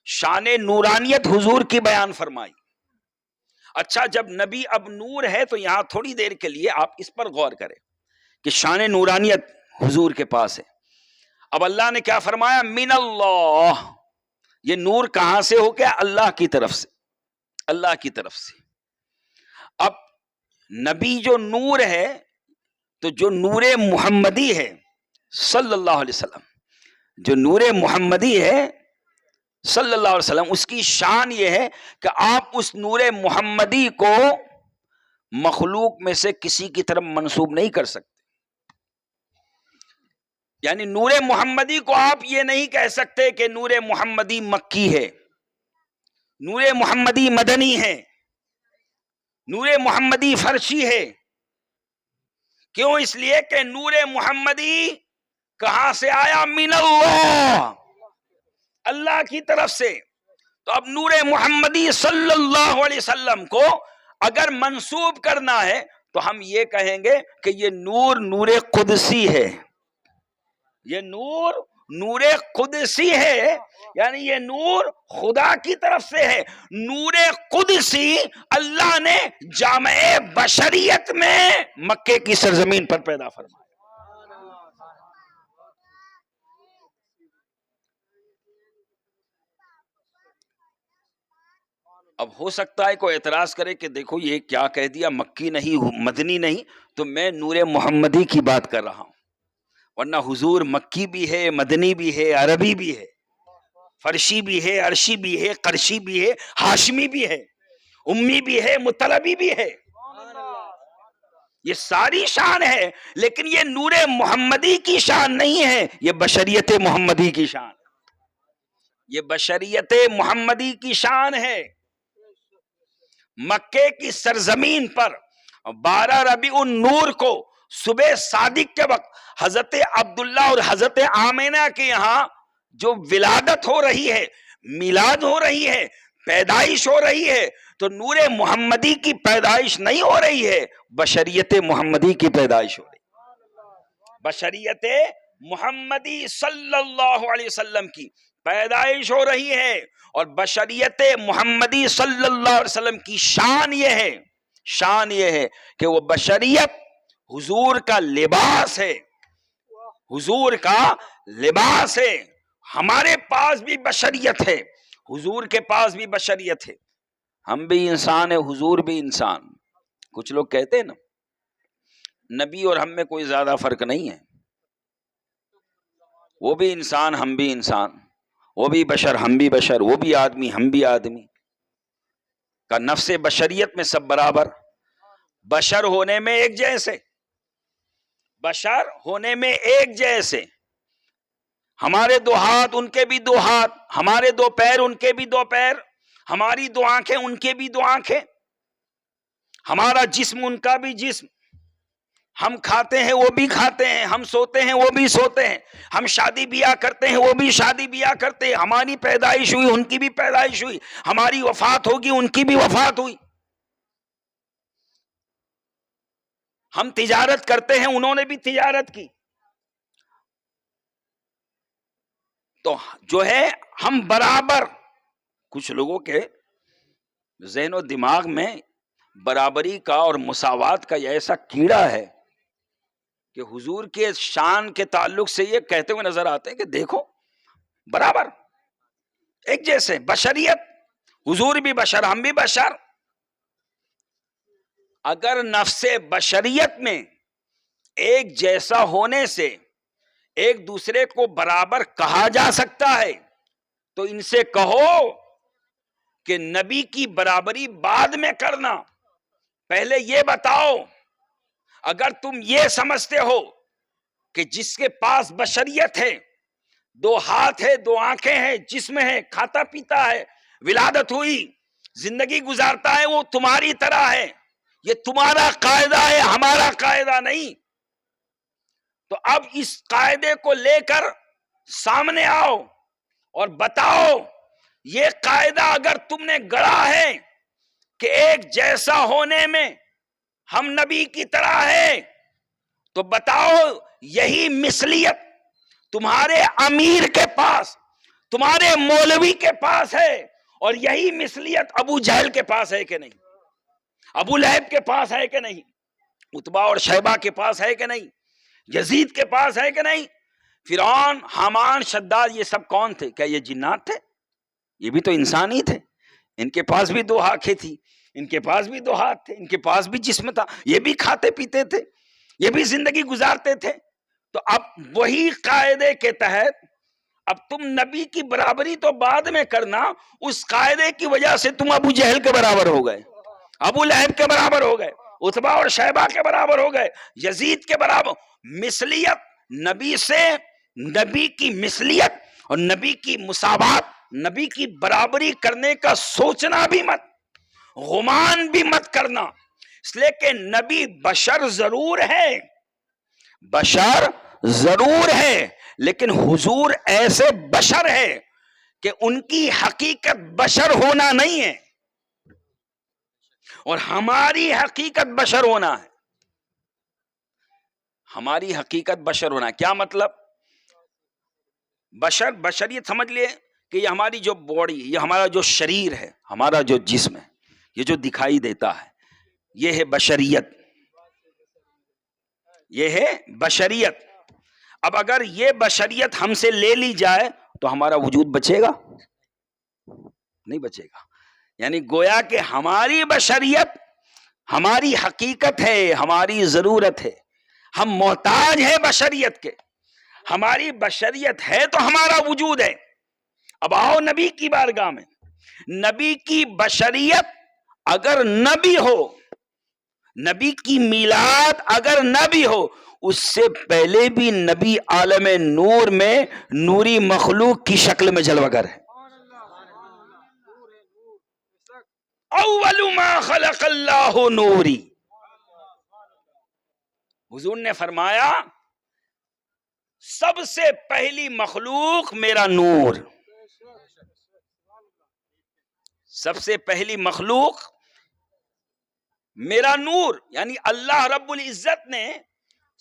شان نورانیت حضور کی بیان فرمائی۔ اچھا، جب نبی اب نور ہے تو یہاں تھوڑی دیر کے لیے آپ اس پر غور کریں کہ شان نورانیت حضور کے پاس ہے۔ اب اللہ نے کیا فرمایا؟ من اللہ، یہ نور کہاں سے ہو گیا؟ اللہ کی طرف سے، اللہ کی طرف سے۔ اب نبی جو نور ہے تو جو نور محمدی ہے صلی اللہ علیہ وسلم، جو نور محمدی ہے صلی اللہ علیہ وسلم، اس کی شان یہ ہے کہ آپ اس نور محمدی کو مخلوق میں سے کسی کی طرف منسوب نہیں کر سکتے۔ یعنی نور محمدی کو آپ یہ نہیں کہہ سکتے کہ نور محمدی مکی ہے، نور محمدی مدنی ہے، نور محمدی فرشی ہے۔ کیوں؟ اس لیے کہ نور محمدی کہاں سے آیا؟ من اللہ، اللہ کی طرف سے۔ تو اب نور محمدی صلی اللہ علیہ وسلم کو اگر منسوب کرنا ہے تو ہم یہ کہیں گے کہ یہ نور نور قدسی ہے، یہ نور نور قدسی ہے، یعنی یہ نور خدا کی طرف سے ہے۔ نور قدسی اللہ نے جامع بشریت میں مکے کی سرزمین پر پیدا فرمایا۔ اب ہو سکتا ہے کوئی اعتراض کرے کہ دیکھو یہ کیا کہہ دیا، مکی نہیں مدنی نہیں، تو میں نور محمدی کی بات کر رہا ہوں، ورنہ حضور مکی بھی ہے، مدنی بھی ہے، عربی بھی ہے، فرشی بھی ہے، عرشی بھی ہے، قرشی بھی ہے، ہاشمی بھی ہے، امی بھی ہے، مطلبی بھی ہے۔ یہ ساری شان ہے، لیکن یہ نور محمدی کی شان نہیں ہے، یہ بشریت محمدی کی شان، یہ بشریت محمدی کی شان ہے۔ مکے کی سرزمین پر 12 ربیع النور کو صبح صادق کے وقت حضرت عبداللہ اور حضرت آمینہ کے یہاں جو ولادت ہو رہی ہے، میلاد ہو رہی ہے، پیدائش ہو رہی ہے، تو نور محمدی کی پیدائش نہیں ہو رہی ہے، بشریت محمدی کی پیدائش ہو رہی ہے۔ بشریت محمدی صلی اللہ علیہ وسلم کی پیدائش ہو رہی ہے، اور بشریت محمدی صلی اللہ علیہ وسلم کی شان یہ ہے کہ وہ بشریت حضور کا لباس ہے، حضور کا لباس ہے۔ ہمارے پاس بھی بشریت ہے، حضور کے پاس بھی بشریت ہے، ہم بھی انسان ہیں، حضور بھی انسان۔ کچھ لوگ کہتے ہیں نا نبی اور ہم میں کوئی زیادہ فرق نہیں ہے، وہ بھی انسان ہم بھی انسان، وہ بھی بشر ہم بھی بشر، وہ بھی آدمی ہم بھی آدمی، کا نفس بشریت میں سب برابر، بشر ہونے میں ایک جیسے، بشر ہونے میں ایک جیسے، ہمارے 2 ہاتھ ان کے بھی 2 ہاتھ، ہمارے 2 پیر ان کے بھی 2 پیر، ہماری 2 آنکھیں ان کے بھی 2 آنکھیں، ہمارا جسم ان کا بھی جسم، ہم کھاتے ہیں وہ بھی کھاتے ہیں، ہم سوتے ہیں وہ بھی سوتے ہیں، ہم شادی بیاہ کرتے ہیں وہ بھی شادی بیاہ کرتے ہیں، ہماری پیدائش ہوئی ان کی بھی پیدائش ہوئی، ہماری وفات ہوگی ان کی بھی وفات ہوئی، ہم تجارت کرتے ہیں انہوں نے بھی تجارت کی، تو جو ہے ہم برابر۔ کچھ لوگوں کے ذہن و دماغ میں برابری کا اور مساوات کا یہ ایسا کیڑا ہے کہ حضور کے شان کے تعلق سے یہ کہتے ہوئے نظر آتے ہیں کہ دیکھو برابر ایک جیسے، بشریت، حضور بھی بشر ہم بھی بشر۔ اگر نفس بشریت میں ایک جیسا ہونے سے ایک دوسرے کو برابر کہا جا سکتا ہے تو ان سے کہو کہ نبی کی برابری بعد میں کرنا، پہلے یہ بتاؤ، اگر تم یہ سمجھتے ہو کہ جس کے پاس بشریت ہے، 2 ہاتھ ہے، 2 آنکھیں ہیں، جسم ہے، کھاتا پیتا ہے، ولادت ہوئی، زندگی گزارتا ہے، وہ تمہاری طرح ہے، یہ تمہارا قاعدہ ہے ہمارا قاعدہ نہیں، تو اب اس قاعدے کو لے کر سامنے آؤ اور بتاؤ یہ قاعدہ اگر تم نے گڑھا ہے کہ ایک جیسا ہونے میں ہم نبی کی طرح ہے، تو بتاؤ یہی مثلیت تمہارے امیر کے پاس، تمہارے مولوی کے پاس ہے، اور یہی مثلیت ابو جہل کے پاس ہے کہ نہیں، ابو لہب کے پاس ہے کہ نہیں، عتبہ اور شیبہ کے پاس ہے کہ نہیں، یزید کے پاس ہے کہ نہیں، فرعون، حامان، شداد، یہ سب کون تھے؟ کیا یہ جنات تھے؟ یہ بھی تو انسان ہی تھے، ان کے پاس بھی 2 آنکھیں تھی، ان کے پاس بھی 2 ہاتھ تھے، ان کے پاس بھی جسم تھا، یہ بھی کھاتے پیتے تھے، یہ بھی زندگی گزارتے تھے۔ تو اب وہی قاعدے کے تحت اب تم نبی کی برابری تو بعد میں کرنا، اس قاعدے کی وجہ سے تم ابو جہل کے برابر ہو گئے، ابو لہب کے برابر ہو گئے، عتبہ اور شیبہ کے برابر ہو گئے، یزید کے برابر۔ مثلیت نبی سے، نبی کی مثلیت اور نبی کی مساوات، نبی کی برابری کرنے کا سوچنا بھی مت، گمان بھی مت کرنا، اس لیے کہ نبی بشر ضرور ہے، بشر ضرور ہے، لیکن حضور ایسے بشر ہے کہ ان کی حقیقت بشر ہونا نہیں ہے، اور ہماری حقیقت بشر ہونا ہے۔ ہماری حقیقت بشر ہونا ہے، کیا مطلب؟ بشریت سمجھ لیے کہ یہ ہماری جو باڈی، یہ ہمارا جو شریر ہے، ہمارا جو جسم ہے، یہ جو دکھائی دیتا ہے، یہ ہے بشریت، یہ ہے بشریت۔ اب اگر یہ بشریت ہم سے لے لی جائے تو ہمارا وجود بچے گا؟ نہیں بچے گا۔ یعنی گویا کہ ہماری بشریت ہماری حقیقت ہے، ہماری ضرورت ہے، ہم محتاج ہیں بشریت کے، ہماری بشریت ہے تو ہمارا وجود ہے۔ اب آؤ نبی کی بارگاہ میں، نبی کی بشریت اگر نبی ہو، نبی کی میلاد اگر نہ بھی ہو، اس سے پہلے بھی نبی عالم نور میں نوری مخلوق کی شکل میں جلوگر ہے. اول ما خلق اللہ نوری. حضور نے فرمایا سب سے پہلی مخلوق میرا نور. سب سے پہلی مخلوق میرا نور، یعنی اللہ رب العزت نے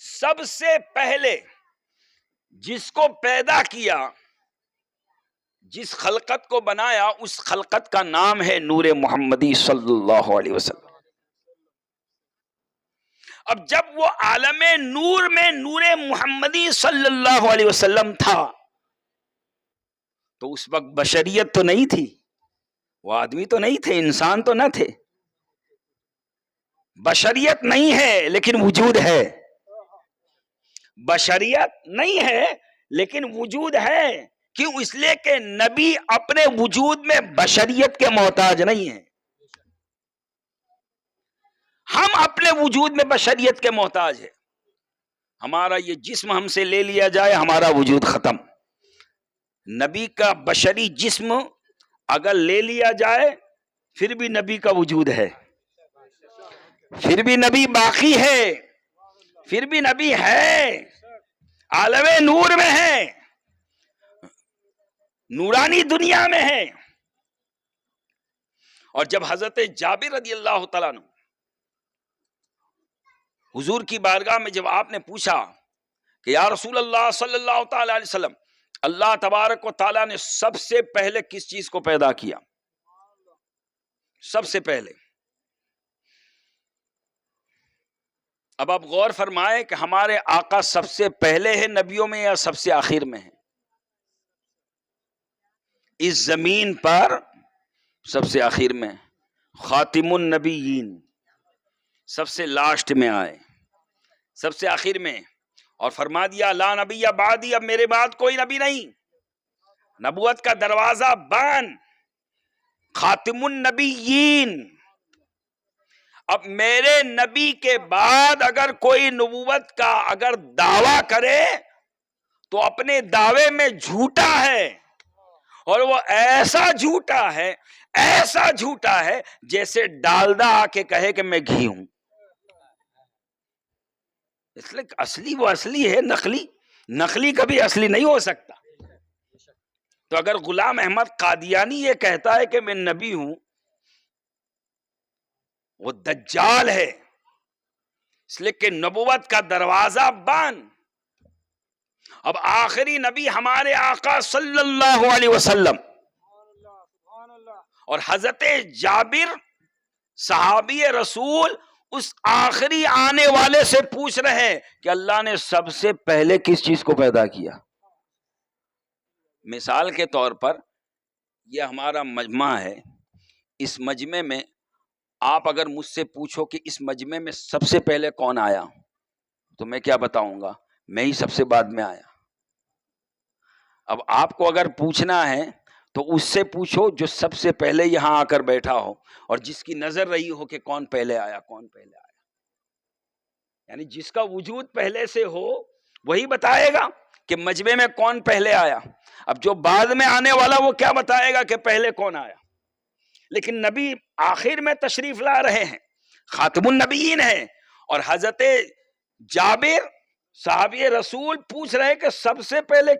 سب سے پہلے جس کو پیدا کیا، جس خلقت کو بنایا، اس خلقت کا نام ہے نور محمدی صلی اللہ علیہ وسلم. اب جب وہ عالم نور میں نور محمدی صلی اللہ علیہ وسلم تھا تو اس وقت بشریت تو نہیں تھی، وہ آدمی تو نہیں تھے، انسان تو نہ تھے. بشریت نہیں ہے لیکن وجود ہے. بشریت نہیں ہے لیکن وجود ہے. کیوں؟ اس لیے کہ نبی اپنے وجود میں بشریت کے محتاج نہیں ہیں. ہم اپنے وجود میں بشریت کے محتاج ہیں. ہمارا یہ جسم ہم سے لے لیا جائے، ہمارا وجود ختم. نبی کا بشری جسم اگر لے لیا جائے پھر بھی نبی کا وجود ہے، پھر بھی نبی باقی ہے، پھر بھی نبی ہے، عالم نور میں ہے، نورانی دنیا میں ہے. اور جب حضرت جابر رضی اللہ تعالیٰ عنہ حضور کی بارگاہ میں جب آپ نے پوچھا کہ یا رسول اللہ صلی اللہ تعالی علیہ وسلم، اللہ تبارک و تعالیٰ نے سب سے پہلے کس چیز کو پیدا کیا؟ سب سے پہلے. اب آپ غور فرمائیں کہ ہمارے آقا سب سے پہلے ہے نبیوں میں یا سب سے آخر میں ہے؟ اس زمین پر سب سے آخر میں. خاتم النبیین سب سے لاسٹ میں آئے، سب سے آخر میں. اور فرما دیا لا نبی بعدی، اب میرے بعد کوئی نبی نہیں. نبوت کا دروازہ بند. خاتم النبیین. اب میرے نبی کے بعد اگر کوئی نبوت کا اگر دعویٰ کرے تو اپنے دعوے میں جھوٹا ہے، اور وہ ایسا جھوٹا ہے، ایسا جھوٹا ہے جیسے ڈالڈا آ کے کہے کہ میں گھی ہوں. اس لیے اصلی وہ اصلی ہے، نقلی نقلی کبھی اصلی نہیں ہو سکتا. تو اگر غلام احمد قادیانی یہ کہتا ہے کہ میں نبی ہوں، وہ دجال ہے. اس لیے کہ نبوت کا دروازہ بند. اب آخری نبی ہمارے آقا صلی اللہ علیہ وسلم، اور حضرت جابر صحابی رسول اس آخری آنے والے سے پوچھ رہے ہیں کہ اللہ نے سب سے پہلے کس چیز کو پیدا کیا. مثال کے طور پر یہ ہمارا مجمع ہے، اس مجمع میں آپ اگر مجھ سے پوچھو کہ اس مجمع میں سب سے پہلے کون آیا تو میں کیا بتاؤں گا؟ میں ہی سب سے بعد میں آیا. اب آپ کو اگر پوچھنا ہے تو اس سے پوچھو جو سب سے پہلے یہاں آ کر بیٹھا ہو اور جس کی نظر رہی ہو کہ کون پہلے آیا، کون پہلے آیا. یعنی جس کا وجود پہلے سے ہو وہی بتائے گا کہ مجمع میں کون پہلے آیا. اب جو بعد میں آنے والا وہ کیا بتائے گا کہ پہلے کون آیا. لیکن نبی آخر میں تشریف لا رہے ہیں، خاتم النبیین ہیں، اور حضرت جابر صحابی رسول پوچھ رہے کہ سب سے پہلے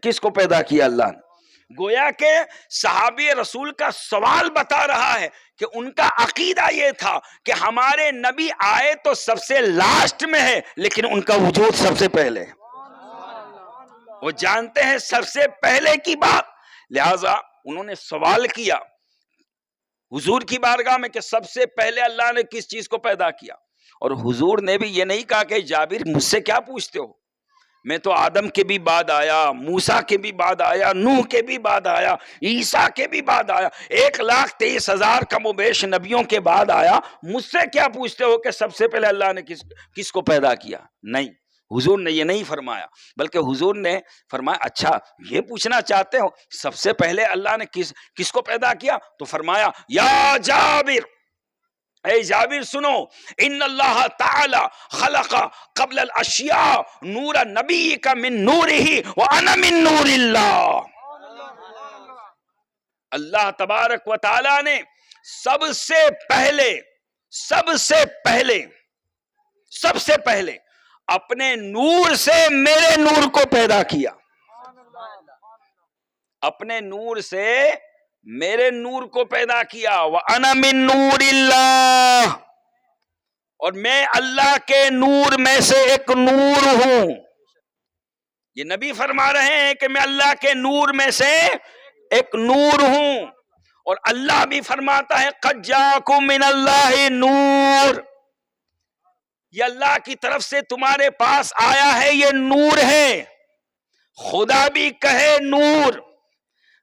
کس کو پیدا کیا اللہ نے. گویا کہ صحابی رسول کا سوال بتا رہا ہے کہ ان کا عقیدہ یہ تھا کہ ہمارے نبی آئے تو سب سے لاسٹ میں ہے لیکن ان کا وجود سب سے پہلے. وہ جانتے ہیں سب سے پہلے کی بات، لہذا انہوں نے سوال کیا حضور کی بارگاہ میں کہ سب سے پہلے اللہ نے کس چیز کو پیدا کیا. اور حضور نے بھی یہ نہیں کہا کہ جابر مجھ سے کیا پوچھتے ہو، میں تو آدم کے بھی بعد آیا، موسیٰ کے بھی بعد آیا، نوح کے بھی بعد آیا، عیسیٰ کے بھی بعد آیا، 1,23,000 کم و بیش نبیوں کے بعد آیا، مجھ سے کیا پوچھتے ہو کہ سب سے پہلے اللہ نے کس کو پیدا کیا. نہیں، حضور نے یہ نہیں فرمایا، بلکہ حضور نے فرمایا اچھا یہ پوچھنا چاہتے ہو سب سے پہلے اللہ نے کس کو پیدا کیا، تو فرمایا یا جابر اے جابر سنو، ان اللہ تعالی خلق قبل الاشیاء نور نبیک من نورہ وانا من نور اللہ. اللہ تبارک و تعالی نے سب سے پہلے اپنے نور سے میرے نور کو پیدا کیا. اپنے نور سے میرے نور کو پیدا کیا. وَأَنَا مِن نُورِ اللَّهِ، اور میں اللہ کے نور میں سے ایک نور ہوں. یہ نبی فرما رہے ہیں کہ میں اللہ کے نور میں سے ایک نور ہوں. اور اللہ بھی فرماتا ہے قَدْ جَاءَكُم مِّنَ اللَّهِ نور، یہ اللہ کی طرف سے تمہارے پاس آیا ہے، یہ نور ہے. خدا بھی کہے نور،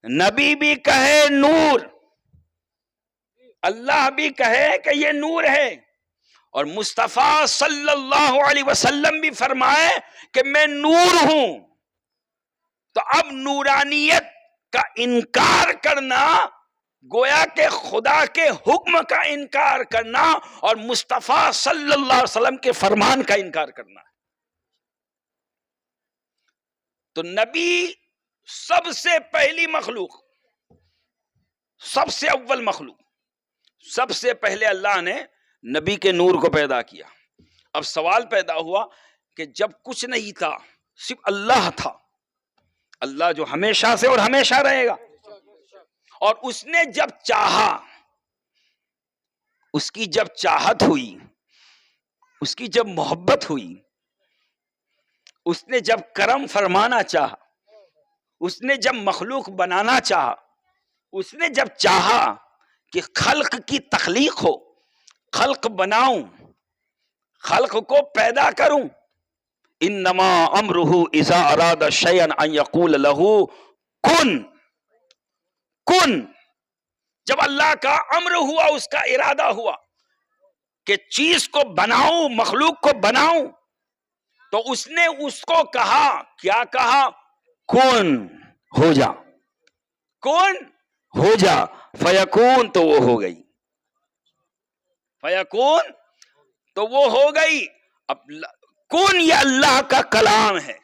نبی بھی کہے نور، اللہ بھی کہے کہ یہ نور ہے، اور مصطفیٰ صلی اللہ علیہ وسلم بھی فرمائے کہ میں نور ہوں. تو اب نورانیت کا انکار کرنا گویا کہ خدا کے حکم کا انکار کرنا اور مصطفیٰ صلی اللہ علیہ وسلم کے فرمان کا انکار کرنا. تو نبی سب سے پہلی مخلوق، سب سے اول مخلوق، سب سے پہلے اللہ نے نبی کے نور کو پیدا کیا. اب سوال پیدا ہوا کہ جب کچھ نہیں تھا، صرف اللہ تھا، اللہ جو ہمیشہ سے اور ہمیشہ رہے گا، اور اس نے جب چاہا، اس کی جب چاہت ہوئی، اس کی جب محبت ہوئی، اس نے جب کرم فرمانا چاہا، اس نے جب مخلوق بنانا چاہا، اس نے جب چاہا کہ خلق کی تخلیق ہو، خلق بناؤں، خلق کو پیدا کروں. انما امرہ اذا اراد شیئا ان یقول لہ کن. کن، جب اللہ کا امر ہوا، اس کا ارادہ ہوا کہ چیز کو بناؤں، مخلوق کو بناؤں، تو اس نے اس کو کہا، کیا کہا؟ کن، ہو جا. کن، ہو جا. فیکون، تو وہ ہو گئی. فیکون، تو وہ ہو گئی. اب کن یہ اللہ کا کلام ہے.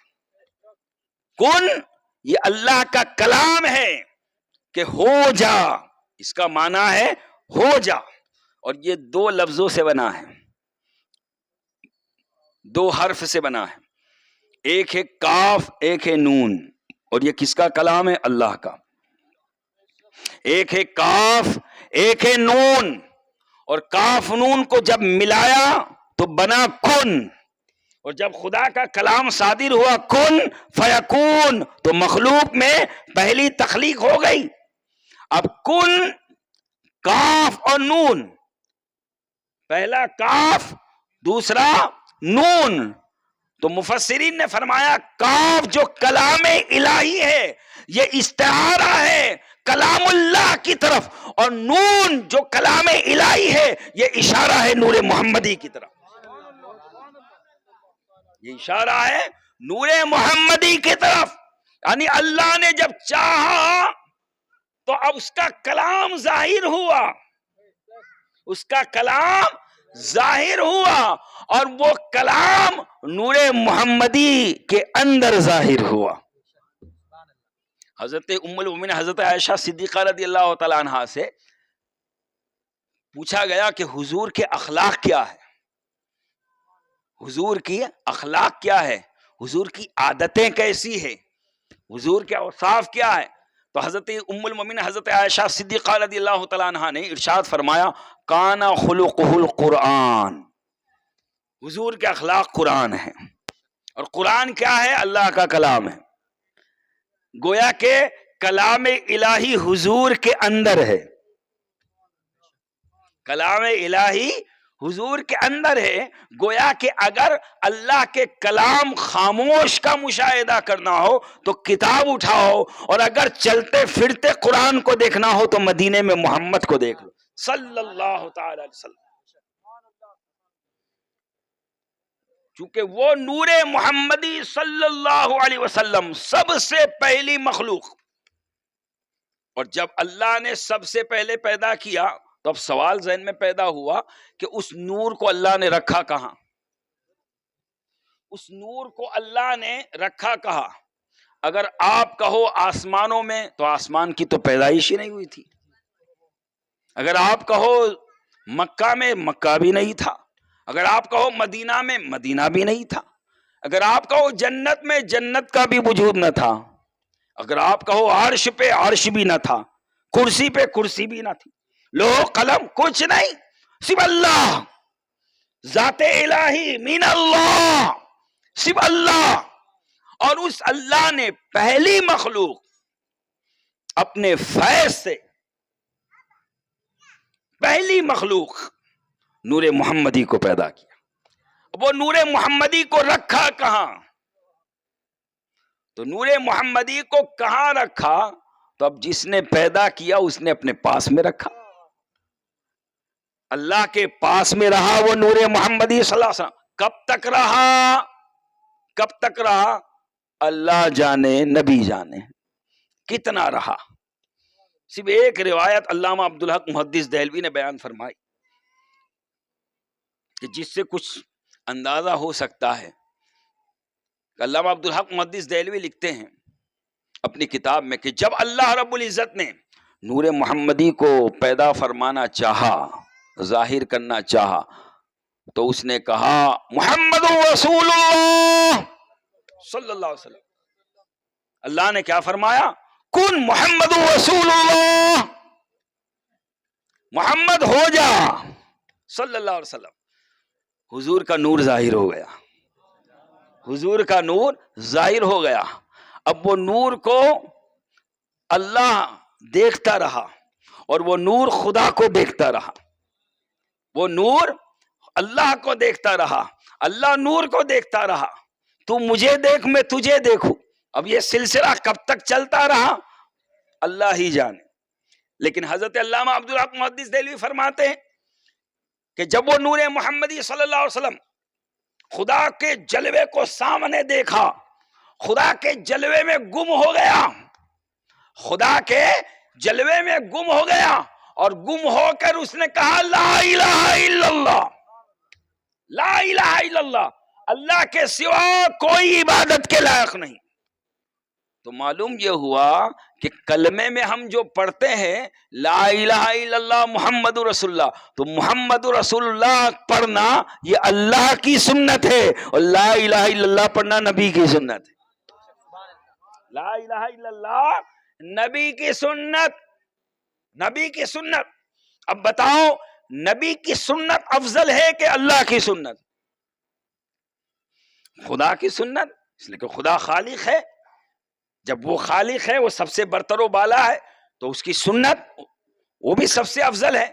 کن یہ اللہ کا کلام ہے کہ ہو جا، اس کا معنی ہے ہو جا. اور یہ دو لفظوں سے بنا ہے، دو حرف سے بنا ہے. ایک ہے کاف، ایک ہے نون. اور یہ کس کا کلام ہے؟ اللہ کا. ایک ہے کاف، ایک ہے نون. اور کاف نون کو جب ملایا تو بنا کن. اور جب خدا کا کلام صادر ہوا کن فیکون، تو مخلوق میں پہلی تخلیق ہو گئی. اب کن، کاف اور نون، پہلا کاف، دوسرا نون. تو مفسرین نے فرمایا کاف جو کلام الہی ہے یہ استعارہ ہے کلام اللہ کی طرف، اور نون جو کلام الہی ہے یہ اشارہ ہے نور محمدی کی طرف. یہ اشارہ ہے نور محمدی کی طرف. یعنی اللہ نے جب چاہا تو اب اس کا کلام ظاہر ہوا، اس کا کلام ظاہر ہوا، اور وہ کلام نور محمدی کے اندر ظاہر ہوا. حضرت ام المؤمنین حضرت عائشہ صدیقہ رضی اللہ تعالیٰ عنہا سے پوچھا گیا کہ حضور کے اخلاق کیا ہے، حضور کی اخلاق کیا ہے، حضور کی عادتیں کیسی ہیں، حضور کے اوصاف کیا ہے. تو حضرت ام المؤمنین حضرت عائشہ صدیقہ رضی اللہ تعالیٰ عنہا نے ارشاد فرمایا کان خلقہ القرآن، حضور کے اخلاق قرآن ہے. اور قرآن کیا ہے؟ اللہ کا کلام ہے. گویا کہ کلام الہی حضور کے اندر ہے، کلام الہی حضور کے اندر ہے. گویا کہ اگر اللہ کے کلام خاموش کا مشاہدہ کرنا ہو تو کتاب اٹھاؤ، اور اگر چلتے پھرتے قرآن کو دیکھنا ہو تو مدینے میں محمد کو دیکھ لو صلی اللہ تعالی علیہ وسلم. چونکہ وہ نور محمدی صلی اللہ علیہ وسلم سب سے پہلی مخلوق، اور جب اللہ نے سب سے پہلے پیدا کیا تو اب سوال ذہن میں پیدا ہوا کہ اس نور کو اللہ نے رکھا کہاں؟ اس نور کو اللہ نے رکھا کہاں؟ اگر آپ کہو آسمانوں میں تو آسمان کی تو پیدائش ہی نہیں ہوئی تھی. اگر آپ کہو مکہ میں، مکہ بھی نہیں تھا. اگر آپ کہو مدینہ میں، مدینہ بھی نہیں تھا. اگر آپ کہو جنت میں، جنت کا بھی وجود نہ تھا. اگر آپ کہو عرش پہ، عرش بھی نہ تھا. کرسی پہ کرسی بھی نہ تھی. لوح قلم کچھ نہیں، صرف اللہ، ذات الہی من اللہ، صرف اللہ. اور اس اللہ نے پہلی مخلوق اپنے فیض سے، پہلی مخلوق نور محمدی کو پیدا کیا. وہ نور محمدی کو رکھا کہاں؟ تو نور محمدی کو کہاں رکھا؟ تو اب جس نے پیدا کیا اس نے اپنے پاس میں رکھا. اللہ کے پاس میں رہا وہ نور محمدی صلی اللہ علیہ وسلم. کب تک رہا؟ کب تک رہا؟ اللہ جانے، نبی جانے کتنا رہا. صرف ایک روایت علامہ عبدالحق محدث دہلوی نے بیان فرمائی کہ جس سے کچھ اندازہ ہو سکتا ہے. علامہ عبدالحق محدث دہلوی لکھتے ہیں اپنی کتاب میں کہ جب اللہ رب العزت نے نور محمدی کو پیدا فرمانا چاہا، ظاہر کرنا چاہا، تو اس نے کہا محمد رسول اللہ صلی اللہ علیہ وسلم. اللہ نے کیا فرمایا؟ کن محمد رسول اللہ، محمد ہو جا صلی اللہ علیہ وسلم. حضور کا نور ظاہر ہو گیا، حضور کا نور ظاہر ہو گیا. اب وہ نور کو اللہ دیکھتا رہا اور وہ نور خدا کو دیکھتا رہا. وہ نور اللہ کو دیکھتا رہا، اللہ نور کو دیکھتا رہا. تو مجھے دیکھ، میں تجھے دیکھوں. اب یہ سلسلہ کب تک چلتا رہا اللہ ہی جانے. لیکن حضرت علامہ عبدالحق محدث دہلوی فرماتے ہیں کہ جب وہ نور محمدی صلی اللہ علیہ وسلم خدا کے جلوے کو سامنے دیکھا، خدا کے جلوے میں گم ہو گیا، خدا کے جلوے میں گم ہو گیا. اور گم ہو کر اس نے کہا لا الہ الا اللہ، لا الہ الا اللہ، اللہ کے سوا کوئی عبادت کے لائق نہیں. تو معلوم یہ ہوا کہ کلمے میں ہم جو پڑھتے ہیں لا الہ الا اللہ محمد رسول اللہ، تو محمد رسول اللہ پڑھنا یہ اللہ کی سنت ہے، اور لا الہ الا اللہ پڑھنا نبی کی سنت ہے. لا الہ الا اللہ نبی کی سنت، نبی کی سنت. اب بتاؤ نبی کی سنت افضل ہے کہ اللہ کی سنت؟ خدا کی سنت، اس لیے کہ خدا خالق ہے. جب وہ خالق ہے، وہ سب سے برتر و بالا ہے، تو اس کی سنت وہ بھی سب سے افضل ہے.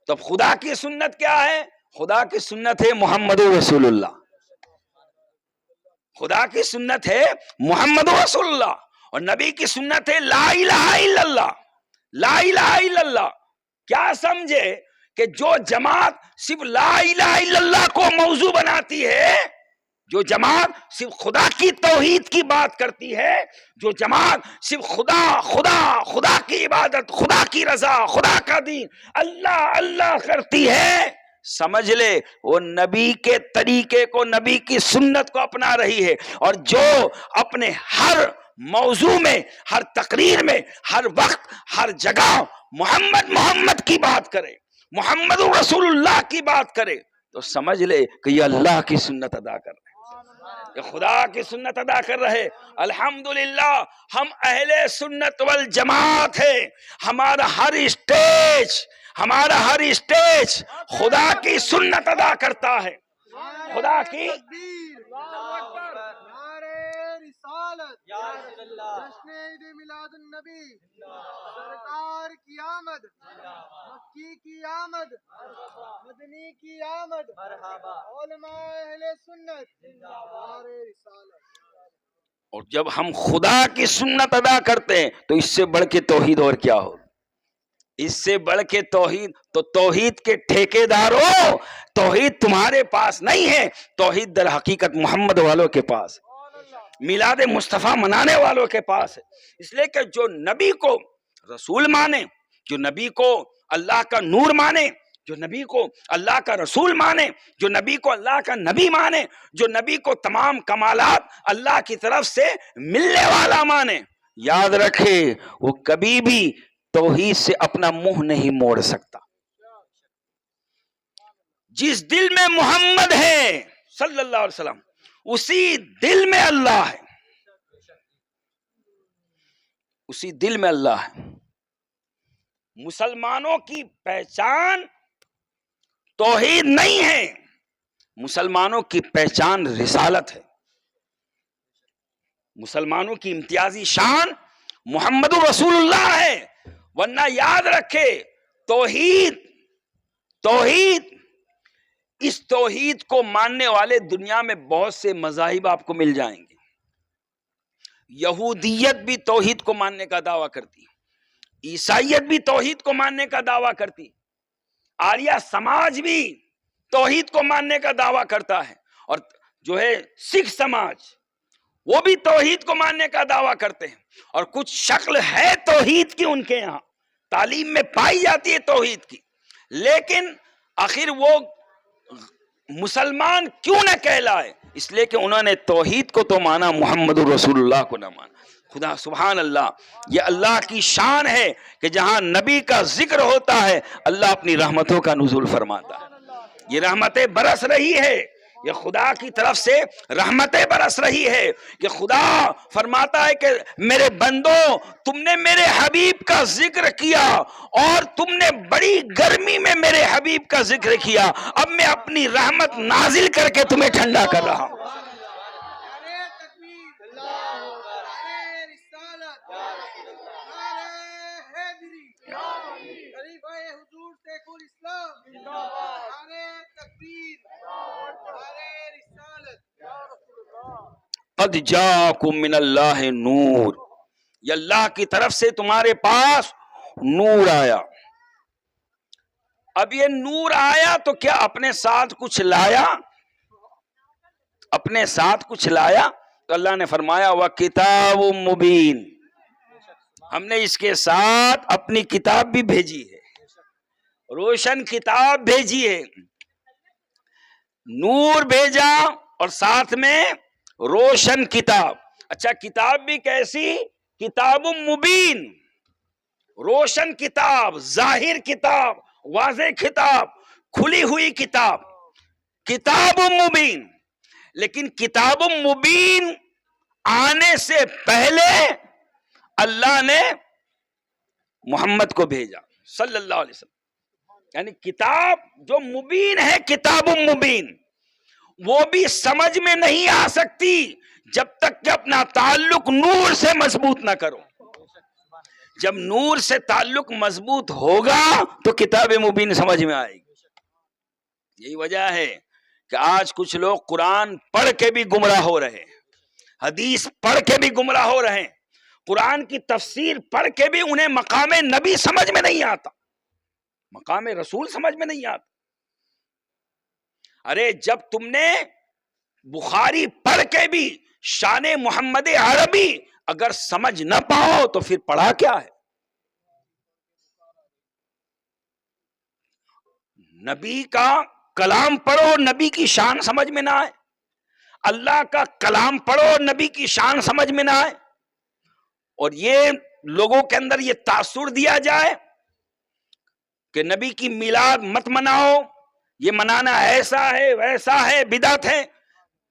تو اب خدا کی سنت کیا ہے؟ خدا کی سنت ہے محمد رسول اللہ. خدا کی سنت ہے محمد رسول اللہ، اور نبی کی سنت ہے لا الہ الا اللہ، لا الہ الا اللہ. کیا سمجھے کہ جو جماعت صرف لا الہ الا اللہ کو موضوع بناتی ہے، جو جماعت صرف خدا کی توحید کی بات کرتی ہے، جو جماعت صرف خدا خدا خدا کی عبادت، خدا کی رضا، خدا کا دین، اللہ اللہ کرتی ہے، سمجھ لے وہ نبی کے طریقے کو، نبی کی سنت کو اپنا رہی ہے. اور جو اپنے ہر موضوع میں، ہر تقریر میں، ہر وقت، ہر جگہ محمد محمد کی بات کرے، محمد رسول اللہ کی بات کرے، تو سمجھ لے کہ یہ اللہ کی سنت ادا کر رہے، یہ خدا کی سنت ادا کر رہے. الحمدللہ ہم اہل سنت والجماعت ہے. ہمارا ہر اسٹیج خدا کی سنت ادا کرتا ہے. خدا کی جشن عید میلاد النبی، سرکار کی آمد، مکی کی آمد، مدنی کی آمد، علماء اہل سنت، نعرہ رسالت. اور جب ہم خدا کی سنت ادا کرتے ہیں تو اس سے بڑھ کے توحید اور کیا ہو؟ اس سے بڑھ کے توحید. تو توحید کے ٹھیکیداروں، توحید تمہارے پاس نہیں ہے، توحید در حقیقت محمد والوں کے پاس، میلاد مصطفیٰ منانے والوں کے پاس ہے. اس لیے کہ جو نبی کو رسول مانے، جو نبی کو اللہ کا نور مانے، جو نبی کو اللہ کا رسول مانے، جو نبی کو اللہ کا نبی مانے، جو نبی کو تمام کمالات اللہ کی طرف سے ملنے والا مانے، یاد رکھے وہ کبھی بھی توحید سے اپنا منہ نہیں موڑ سکتا۔ جس دل میں محمد ہے صلی اللہ علیہ وسلم، اسی دل میں اللہ ہے، اسی دل میں اللہ ہے۔ مسلمانوں کی پہچان توحید نہیں ہے، مسلمانوں کی پہچان رسالت ہے، مسلمانوں کی امتیازی شان محمد رسول اللہ ہے۔ ورنہ یاد رکھے توحید اس توحید کو ماننے والے دنیا میں بہت سے مذاہب آپ کو مل جائیں گے۔ یہودیت بھی توحید کو ماننے کا دعویٰ کرتی، عیسائیت بھی توحید کو ماننے کا دعویٰ کرتی، آریہ سماج بھی توحید کو ماننے کا دعویٰ کرتا ہے، اور جو ہے سکھ سماج وہ بھی توحید کو ماننے کا دعویٰ کرتے ہیں، اور کچھ شکل ہے توحید کی ان کے یہاں، تعلیم میں پائی جاتی ہے توحید کی، لیکن آخر وہ مسلمان کیوں نہ کہلائے؟ اس لیے کہ انہوں نے توحید کو تو مانا، محمد رسول اللہ کو نہ مانا۔ خدا سبحان اللہ، یہ اللہ کی شان ہے کہ جہاں نبی کا ذکر ہوتا ہے اللہ اپنی رحمتوں کا نزول فرماتا ہے۔ یہ رحمتیں برس رہی ہے، یہ خدا کی طرف سے رحمتیں برس رہی ہے کہ خدا فرماتا ہے کہ میرے بندو تم نے میرے حبیب کا ذکر کیا اور تم نے بڑی گرمی میں میرے حبیب کا ذکر کیا، اب میں اپنی رحمت نازل کر کے تمہیں ٹھنڈا کر رہا ہوں۔ نعرہ تکبیر، نعرہ رسالت، نعرہ حیدری، خلیفہ حضور شیخ الاسلام، نعرہ تکبیر، نعرہ رسالت۔ قد جاکم من اللہ نور، یہ اللہ کی طرف سے تمہارے پاس نور آیا۔ اب یہ نور آیا تو کیا اپنے ساتھ کچھ لایا؟ اپنے ساتھ کچھ لایا؟ تو اللہ نے فرمایا وَكِتَابٌ مُبِينٌ، ہم نے اس کے ساتھ اپنی کتاب بھی بھیجی ہے، روشن کتاب بھیجی ہے، نور بھیجا اور ساتھ میں روشن کتاب۔ اچھا کتاب بھی کیسی؟ کتاب مبین، روشن کتاب، ظاہر کتاب، واضح کتاب، کھلی ہوئی کتاب، کتاب مبین۔ لیکن کتاب مبین آنے سے پہلے اللہ نے محمد کو بھیجا صلی اللہ علیہ وسلم، یعنی کتاب جو مبین ہے، کتاب مبین، وہ بھی سمجھ میں نہیں آ سکتی جب تک کہ اپنا تعلق نور سے مضبوط نہ کرو۔ جب نور سے تعلق مضبوط ہوگا تو کتاب مبین سمجھ میں آئے گی۔ یہی وجہ ہے کہ آج کچھ لوگ قرآن پڑھ کے بھی گمراہ ہو رہے ہیں، حدیث پڑھ کے بھی گمراہ ہو رہے ہیں، قرآن کی تفسیر پڑھ کے بھی انہیں مقام نبی سمجھ میں نہیں آتا، مقام رسول سمجھ میں نہیں آتا۔ ارے جب تم نے بخاری پڑھ کے بھی شان محمد عربی اگر سمجھ نہ پاؤ تو پھر پڑھا کیا ہے؟ نبی کا کلام پڑھو، نبی کی شان سمجھ میں نہ آئے، اللہ کا کلام پڑھو، نبی کی شان سمجھ میں نہ آئے، اور یہ لوگوں کے اندر یہ تاثر دیا جائے کہ نبی کی میلاد مت مناؤ، یہ منانا ایسا ہے ویسا ہے، بدعت ہے۔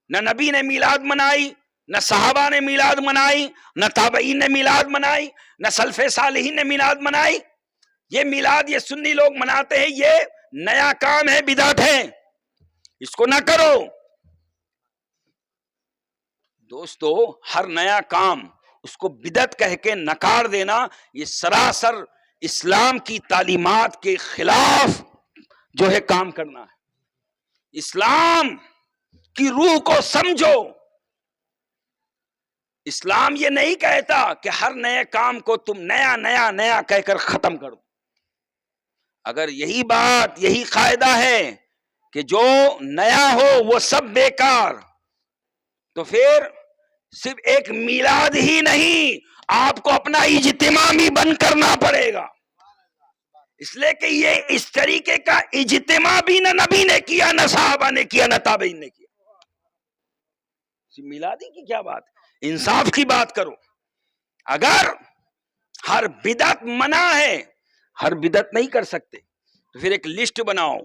نہ نبی نے میلاد منائی، نہ صحابہ نے میلاد منائی، نہ تابعین نے میلاد منائی، نہ سلف صالحین نے میلاد منائی۔ یہ میلاد یہ سنی لوگ مناتے ہیں، یہ نیا کام ہے، بدعت ہے، اس کو نہ کرو۔ دوستو ہر نیا کام اس کو بدعت کہہ کے نکار دینا، یہ سراسر اسلام کی تعلیمات کے خلاف جو ہے کام کرنا ہے۔ اسلام کی روح کو سمجھو۔ اسلام یہ نہیں کہتا کہ ہر نئے کام کو تم نیا نیا نیا کہہ کر ختم کرو۔ اگر یہی بات، یہی قاعدہ ہے کہ جو نیا ہو وہ سب بیکار، تو پھر صرف ایک میلاد ہی نہیں، آپ کو اپنا اجتماع بھی بند کرنا پڑے گا۔ اس لیے کہ یہ اس طریقے کا اجتماع بھی نہ نبی نے کیا، نہ صحابہ نے کیا، نہ تابعین نے کیا۔ میلادی کی کیا بات ہے؟ انصاف کی بات کرو۔ اگر ہر بدعت منع ہے، ہر بدعت نہیں کر سکتے، تو پھر ایک لسٹ بناؤ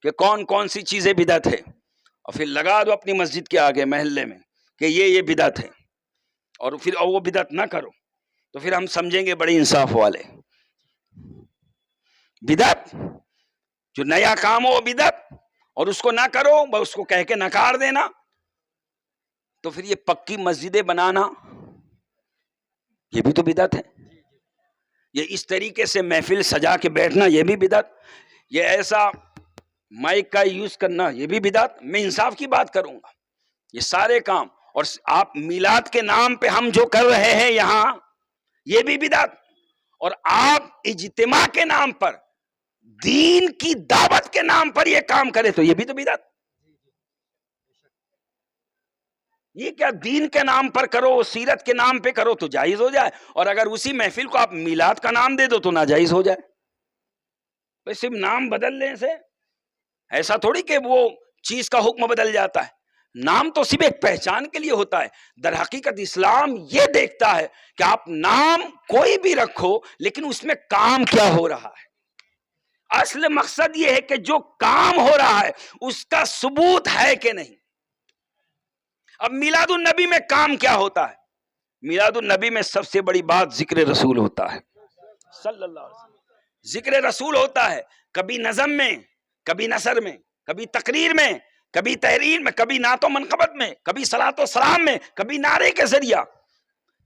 کہ کون کون سی چیزیں بدعت ہے، اور پھر لگا دو اپنی مسجد کے آگے محلے میں کہ یہ بدعت ہے، اور پھر وہ بدعت نہ کرو، تو پھر ہم سمجھیں گے بڑے انصاف والے۔ بدعت جو نیا کام ہو وہ بدعت، اور اس کو نہ کرو، بس اس کو کہہ کے نکار دینا، تو پھر یہ پکی مسجدیں بنانا یہ بھی تو بدعت ہے۔ یہ اس طریقے سے محفل سجا کے بیٹھنا یہ بھی بدعت، یہ ایسا مائک کا یوز کرنا یہ بھی بدعت۔ میں انصاف کی بات کروں گا، یہ سارے کام، اور آپ میلاد کے نام پہ ہم جو کر رہے ہیں یہاں یہ بھی بدعت، اور آپ اجتماع کے نام پر، دین کی دعوت کے نام پر یہ کام کرے تو یہ بھی تو بدعت۔ یہ کیا دین کے نام پر کرو، سیرت کے نام پہ کرو تو جائز ہو جائے، اور اگر اسی محفل کو آپ میلاد کا نام دے دو تو ناجائز ہو جائے۔ بس صرف نام بدلنے سے ایسا تھوڑی کہ وہ چیز کا حکم بدل جاتا ہے، نام تو صرف ایک پہچان کے لیے ہوتا ہے۔ در حقیقت اسلام یہ دیکھتا ہے کہ آپ نام کوئی بھی رکھو لیکن اس میں کام کیا ہو رہا ہے۔ اصل مقصد یہ ہے کہ جو کام ہو رہا ہے اس کا ثبوت ہے کہ نہیں۔ اب میلاد النبی میں کام کیا ہوتا ہے؟ میلاد النبی میں سب سے بڑی بات ذکر رسول ہوتا ہے صلی اللہ علیہ وسلم۔ ذکر رسول ہوتا ہے، کبھی نظم میں، کبھی نثر میں، کبھی تقریر میں، کبھی تحریر میں، کبھی نعت و منقبت میں، کبھی صلاۃ و سلام میں، کبھی نعرے کے ذریعہ۔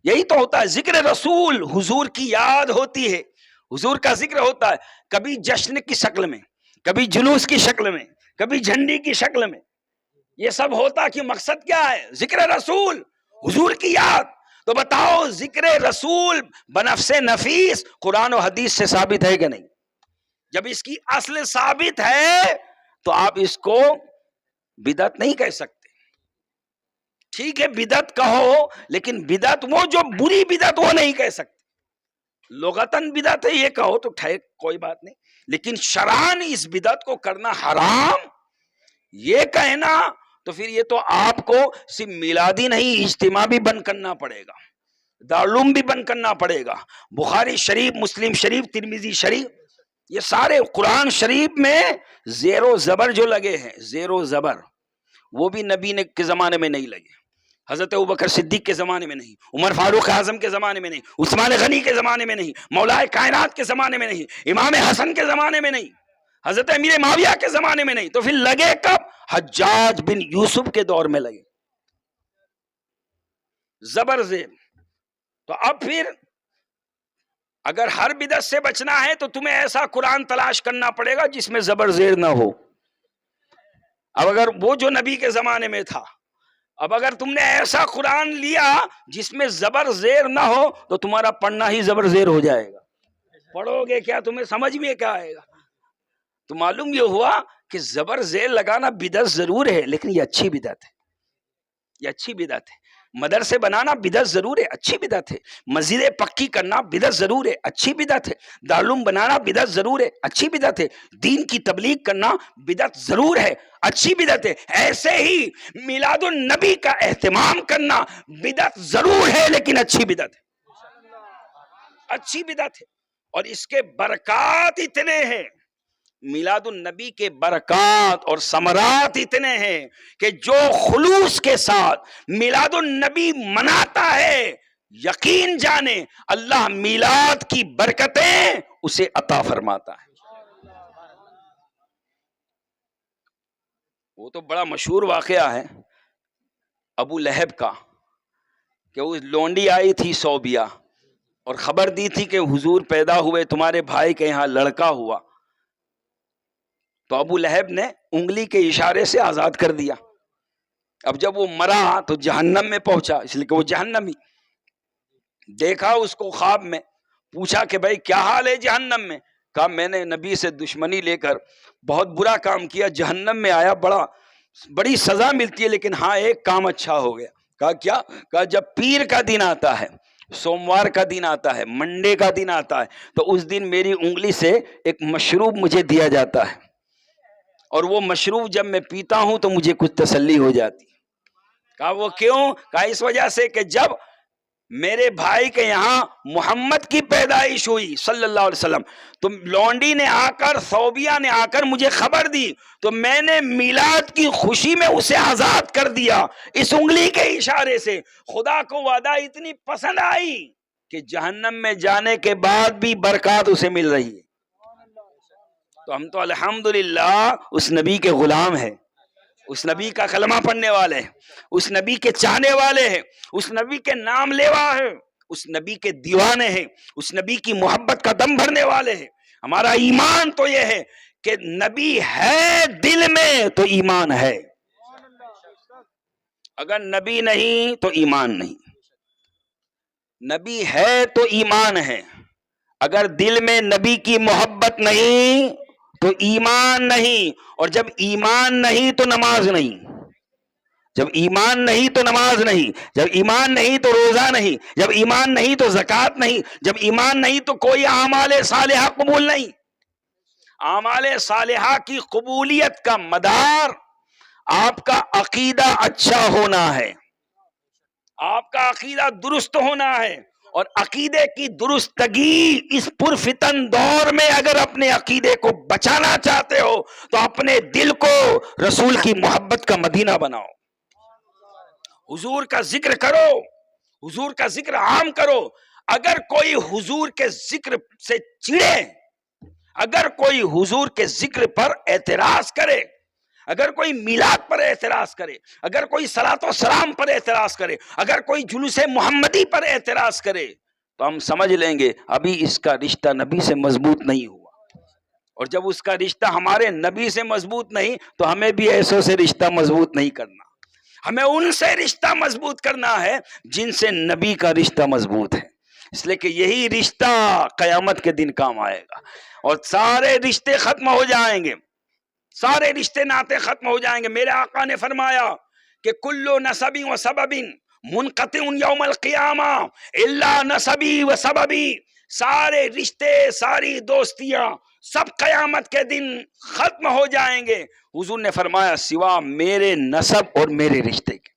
یہی تو ہوتا ہے ذکر رسول۔ حضور کی یاد ہوتی ہے، حضور کا ذکر ہوتا ہے، کبھی جشن کی شکل میں، کبھی جلوس کی شکل میں، کبھی جھنڈی کی شکل میں۔ یہ سب ہوتا کہ مقصد کیا ہے؟ ذکر رسول، حضور کی یاد۔ تو بتاؤ ذکر رسول بنفس نفیس قرآن و حدیث سے ثابت ہے کہ نہیں؟ جب اس کی اصل ثابت ہے تو آپ اس کو بدعت نہیں کہہ سکتے۔ ٹھیک ہے بدعت کہو، لیکن بدعت وہ جو بری بدعت وہ نہیں کہہ سکتے۔ لغتاً بدعت ہے یہ کہو تو ٹھیک کوئی بات نہیں، لیکن شرعاً اس بدعت کو کرنا حرام یہ کہنا، تو پھر یہ تو آپ کو صرف میلادی نہیں اجتماع بھی بند کرنا پڑے گا، دارالعلوم بھی بند کرنا پڑے گا، بخاری شریف، مسلم شریف، ترمذی شریف، یہ سارے قرآن شریف میں زیر و زبر جو لگے ہیں، زیر و زبر، وہ بھی نبی نے کے زمانے میں نہیں لگے، حضرت ابوبکر صدیق کے زمانے میں نہیں، عمر فاروق اعظم کے زمانے میں نہیں، عثمان غنی کے زمانے میں نہیں، مولائے کائنات کے زمانے میں نہیں، امام حسن کے زمانے میں نہیں، حضرت امیر معاویہ کے زمانے میں نہیں، تو پھر لگے کب؟ حجاج بن یوسف کے دور میں لگے، زبر زیر۔ تو اب پھر اگر ہر بدعت سے بچنا ہے تو تمہیں ایسا قرآن تلاش کرنا پڑے گا جس میں زبر زیر نہ ہو۔ اب اگر وہ جو نبی کے زمانے میں تھا، اب اگر تم نے ایسا قرآن لیا جس میں زبر زیر نہ ہو تو تمہارا پڑھنا ہی زبر زیر ہو جائے گا، پڑھو گے کیا، تمہیں سمجھ میں کیا آئے گا؟ تو معلوم یہ ہوا کہ زبر زیر لگانا بدعت ضرور ہے، لیکن یہ اچھی بدعت ہے، یہ اچھی بدعت ہے۔ مدرسے بنانا بدعت ضرور ہے، اچھی بدعت ہے۔ مسجدیں پکی کرنا بدعت ضرور ہے، اچھی بدعت ہے۔ دارالعلوم بنانا بدعت ضرور ہے، اچھی بدعت ہے۔ دین کی تبلیغ کرنا بدعت ضرور ہے، اچھی بدعت ہے۔ ایسے ہی میلاد النبی کا اہتمام کرنا بدعت ضرور ہے، لیکن اچھی بدعت ہے، اچھی بدعت ہے۔ اور اس کے برکات اتنے ہیں، میلاد النبی کے برکات اور ثمرات اتنے ہیں کہ جو خلوص کے ساتھ میلاد النبی مناتا ہے، یقین جانے اللہ میلاد کی برکتیں اسے عطا فرماتا ہے۔ وہ تو بڑا مشہور واقعہ ہے ابو لہب کا، کہ وہ لونڈی آئی تھی صوبیہ اور خبر دی تھی کہ حضور پیدا ہوئے، تمہارے بھائی کے یہاں لڑکا ہوا، تو ابو لہب نے انگلی کے اشارے سے آزاد کر دیا۔ اب جب وہ مرا تو جہنم میں پہنچا، اس لیے کہ وہ جہنمی، دیکھا اس کو خواب میں، پوچھا کہ بھائی کیا حال ہے جہنم میں؟ کہا میں نے نبی سے دشمنی لے کر بہت برا کام کیا، جہنم میں آیا، بڑی سزا ملتی ہے، لیکن ہاں ایک کام اچھا ہو گیا۔ کہا کیا؟ کہا جب پیر کا دن آتا ہے سوموار کا دن آتا ہے، منڈے کا دن آتا ہے، تو اس دن میری انگلی سے ایک مشروب مجھے دیا جاتا ہے، اور وہ مشروب جب میں پیتا ہوں تو مجھے کچھ تسلی ہو جاتی. کہا وہ کیوں؟ کہا اس وجہ سے کہ جب میرے بھائی کے یہاں محمد کی پیدائش ہوئی صلی اللہ علیہ وسلم، تو لونڈی نے آ کر، صوبیہ نے آ کر مجھے خبر دی، تو میں نے میلاد کی خوشی میں اسے آزاد کر دیا اس انگلی کے اشارے سے. خدا کو وعدہ اتنی پسند آئی کہ جہنم میں جانے کے بعد بھی برکات اسے مل رہی ہے. تو ہم تو الحمدللہ اس نبی کے غلام ہیں، اس نبی کا کلمہ پڑھنے والے ہیں، اس نبی کے چاہنے والے ہیں، اس نبی کے نام لیوا ہیں، اس نبی کے دیوانے ہیں، اس نبی کی محبت کا دم بھرنے والے ہیں. ہمارا ایمان تو یہ ہے کہ نبی ہے دل میں تو ایمان ہے، اگر نبی نہیں تو ایمان نہیں. نبی ہے تو ایمان ہے، اگر دل میں نبی کی محبت نہیں تو ایمان نہیں. اور جب ایمان نہیں تو نماز نہیں، جب ایمان نہیں تو نماز نہیں، جب ایمان نہیں تو روزہ نہیں، جب ایمان نہیں تو زکوٰۃ نہیں، جب ایمان نہیں تو کوئی اعمال صالحہ قبول نہیں. اعمال صالحہ کی قبولیت کا مدار آپ کا عقیدہ اچھا ہونا ہے، آپ کا عقیدہ درست ہونا ہے. اور عقیدے کی درستگی اس پرفتن دور میں اگر اپنے عقیدے کو بچانا چاہتے ہو تو اپنے دل کو رسول کی محبت کا مدینہ بناؤ، حضور کا ذکر کرو، حضور کا ذکر عام کرو. اگر کوئی حضور کے ذکر سے چڑے، اگر کوئی حضور کے ذکر پر اعتراض کرے، اگر کوئی میلاد پر اعتراض کرے، اگر کوئی صلاۃ و سلام پر اعتراض کرے، اگر کوئی جلوس محمدی پر اعتراض کرے، تو ہم سمجھ لیں گے ابھی اس کا رشتہ نبی سے مضبوط نہیں ہوا. اور جب اس کا رشتہ ہمارے نبی سے مضبوط نہیں تو ہمیں بھی ایسوں سے رشتہ مضبوط نہیں کرنا، ہمیں ان سے رشتہ مضبوط کرنا ہے جن سے نبی کا رشتہ مضبوط ہے. اس لیے کہ یہی رشتہ قیامت کے دن کام آئے گا، اور سارے رشتے ختم ہو جائیں گے، سارے رشتے ناطے ختم ہو جائیں گے. میرے آقا نے فرمایا کہ کلو نسبی و سببی منقطع یوم القیامہ الا نسبی و سببی. سارے رشتے، ساری دوستیاں سب قیامت کے دن ختم ہو جائیں گے. حضور نے فرمایا سوا میرے نسب اور میرے رشتے کے.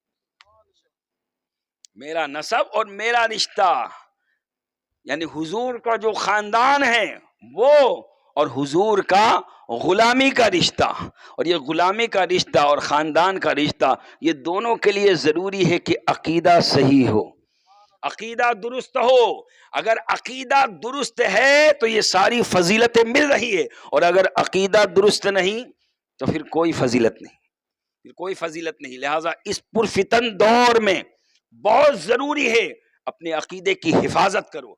میرا نسب اور میرا رشتہ یعنی حضور کا جو خاندان ہے وہ، اور حضور کا غلامی کا رشتہ. اور یہ غلامی کا رشتہ اور خاندان کا رشتہ، یہ دونوں کے لیے ضروری ہے کہ عقیدہ صحیح ہو، عقیدہ درست ہو. اگر عقیدہ درست ہے تو یہ ساری فضیلتیں مل رہی ہے، اور اگر عقیدہ درست نہیں تو پھر کوئی فضیلت نہیں، پھر کوئی فضیلت نہیں. لہٰذا اس پرفتن دور میں بہت ضروری ہے اپنے عقیدے کی حفاظت کرو،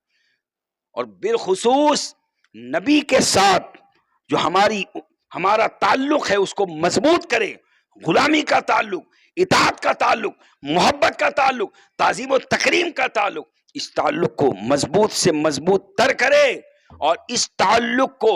اور بالخصوص نبی کے ساتھ جو ہمارا تعلق ہے اس کو مضبوط کرے. غلامی کا تعلق، اطاعت کا تعلق، محبت کا تعلق، تعظیم و تکریم کا تعلق، اس تعلق کو مضبوط سے مضبوط تر کرے. اور اس تعلق کو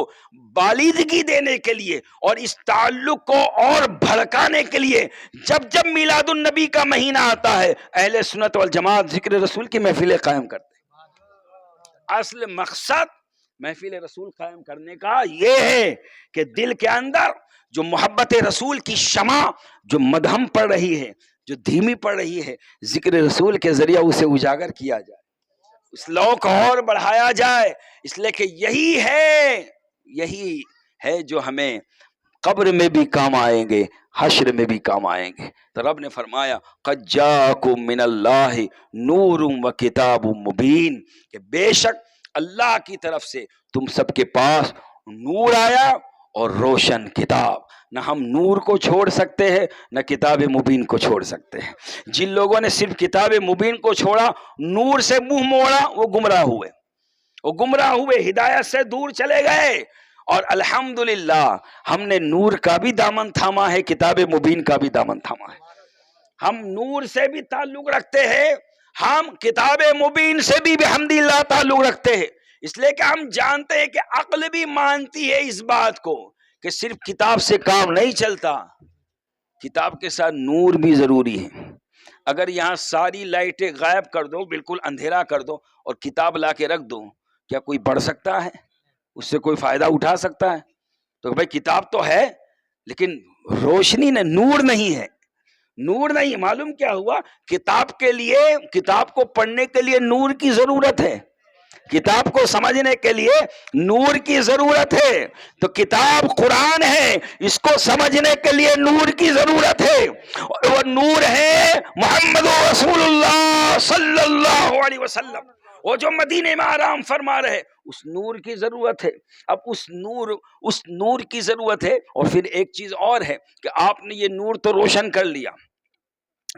بالیدگی دینے کے لیے اور اس تعلق کو اور بھڑکانے کے لیے جب جب میلاد النبی کا مہینہ آتا ہے اہل سنت والجماعت ذکر رسول کی محفلیں قائم کرتے ہیں. اصل مقصد محفل رسول قائم کرنے کا یہ ہے کہ دل کے اندر جو محبت رسول کی شمع جو مدھم پڑ رہی ہے، جو دھیمی پڑ رہی ہے، ذکر رسول کے ذریعہ اسے اجاگر کیا جائے، اس لو کو اور بڑھایا جائے. اس لیے کہ یہی ہے جو ہمیں قبر میں بھی کام آئیں گے، حشر میں بھی کام آئیں گے. تو رب نے فرمایا قد جاءکم من اللہ نور و کتاب مبین، کہ بے شک اللہ کی طرف سے تم سب کے پاس نور آیا اور روشن کتاب. نہ ہم نور کو چھوڑ سکتے ہیں نہ کتاب مبین کو چھوڑ سکتے ہیں. جن لوگوں نے صرف کتاب مبین کو چھوڑا، نور سے منہ موڑا، وہ گمراہ ہوئے، ہدایت سے دور چلے گئے. اور الحمدللہ ہم نے نور کا بھی دامن تھاما ہے، کتاب مبین کا بھی دامن تھاما ہے. ہم نور سے بھی تعلق رکھتے ہیں، ہم کتاب مبین سے بھی بحمدللہ تعلق رکھتے ہیں. اس لیے کہ ہم جانتے ہیں کہ عقل بھی مانتی ہے اس بات کو کہ صرف کتاب سے کام نہیں چلتا، کتاب کے ساتھ نور بھی ضروری ہے. اگر یہاں ساری لائٹیں غائب کر دو، بالکل اندھیرا کر دو اور کتاب لا کے رکھ دو، کیا کوئی پڑھ سکتا ہے؟ اس سے کوئی فائدہ اٹھا سکتا ہے؟ تو بھائی کتاب تو ہے لیکن روشنی نے نور نہیں ہے، نور نہیں۔ معلوم کیا ہوا؟ کتاب کے لیے، کتاب کو پڑھنے کے لیے نور کی ضرورت ہے، کتاب کو سمجھنے کے لیے نور کی ضرورت ہے۔ تو کتاب قرآن ہے، اس کو سمجھنے کے لیے نور کی ضرورت ہے، اور وہ نور ہے محمد رسول اللہ صلی اللہ علیہ وسلم، وہ جو مدینے میں آرام فرما رہے، اس نور کی ضرورت ہے۔ اب اس نور کی ضرورت ہے۔ اور پھر ایک چیز اور ہے کہ آپ نے یہ نور تو روشن کر لیا،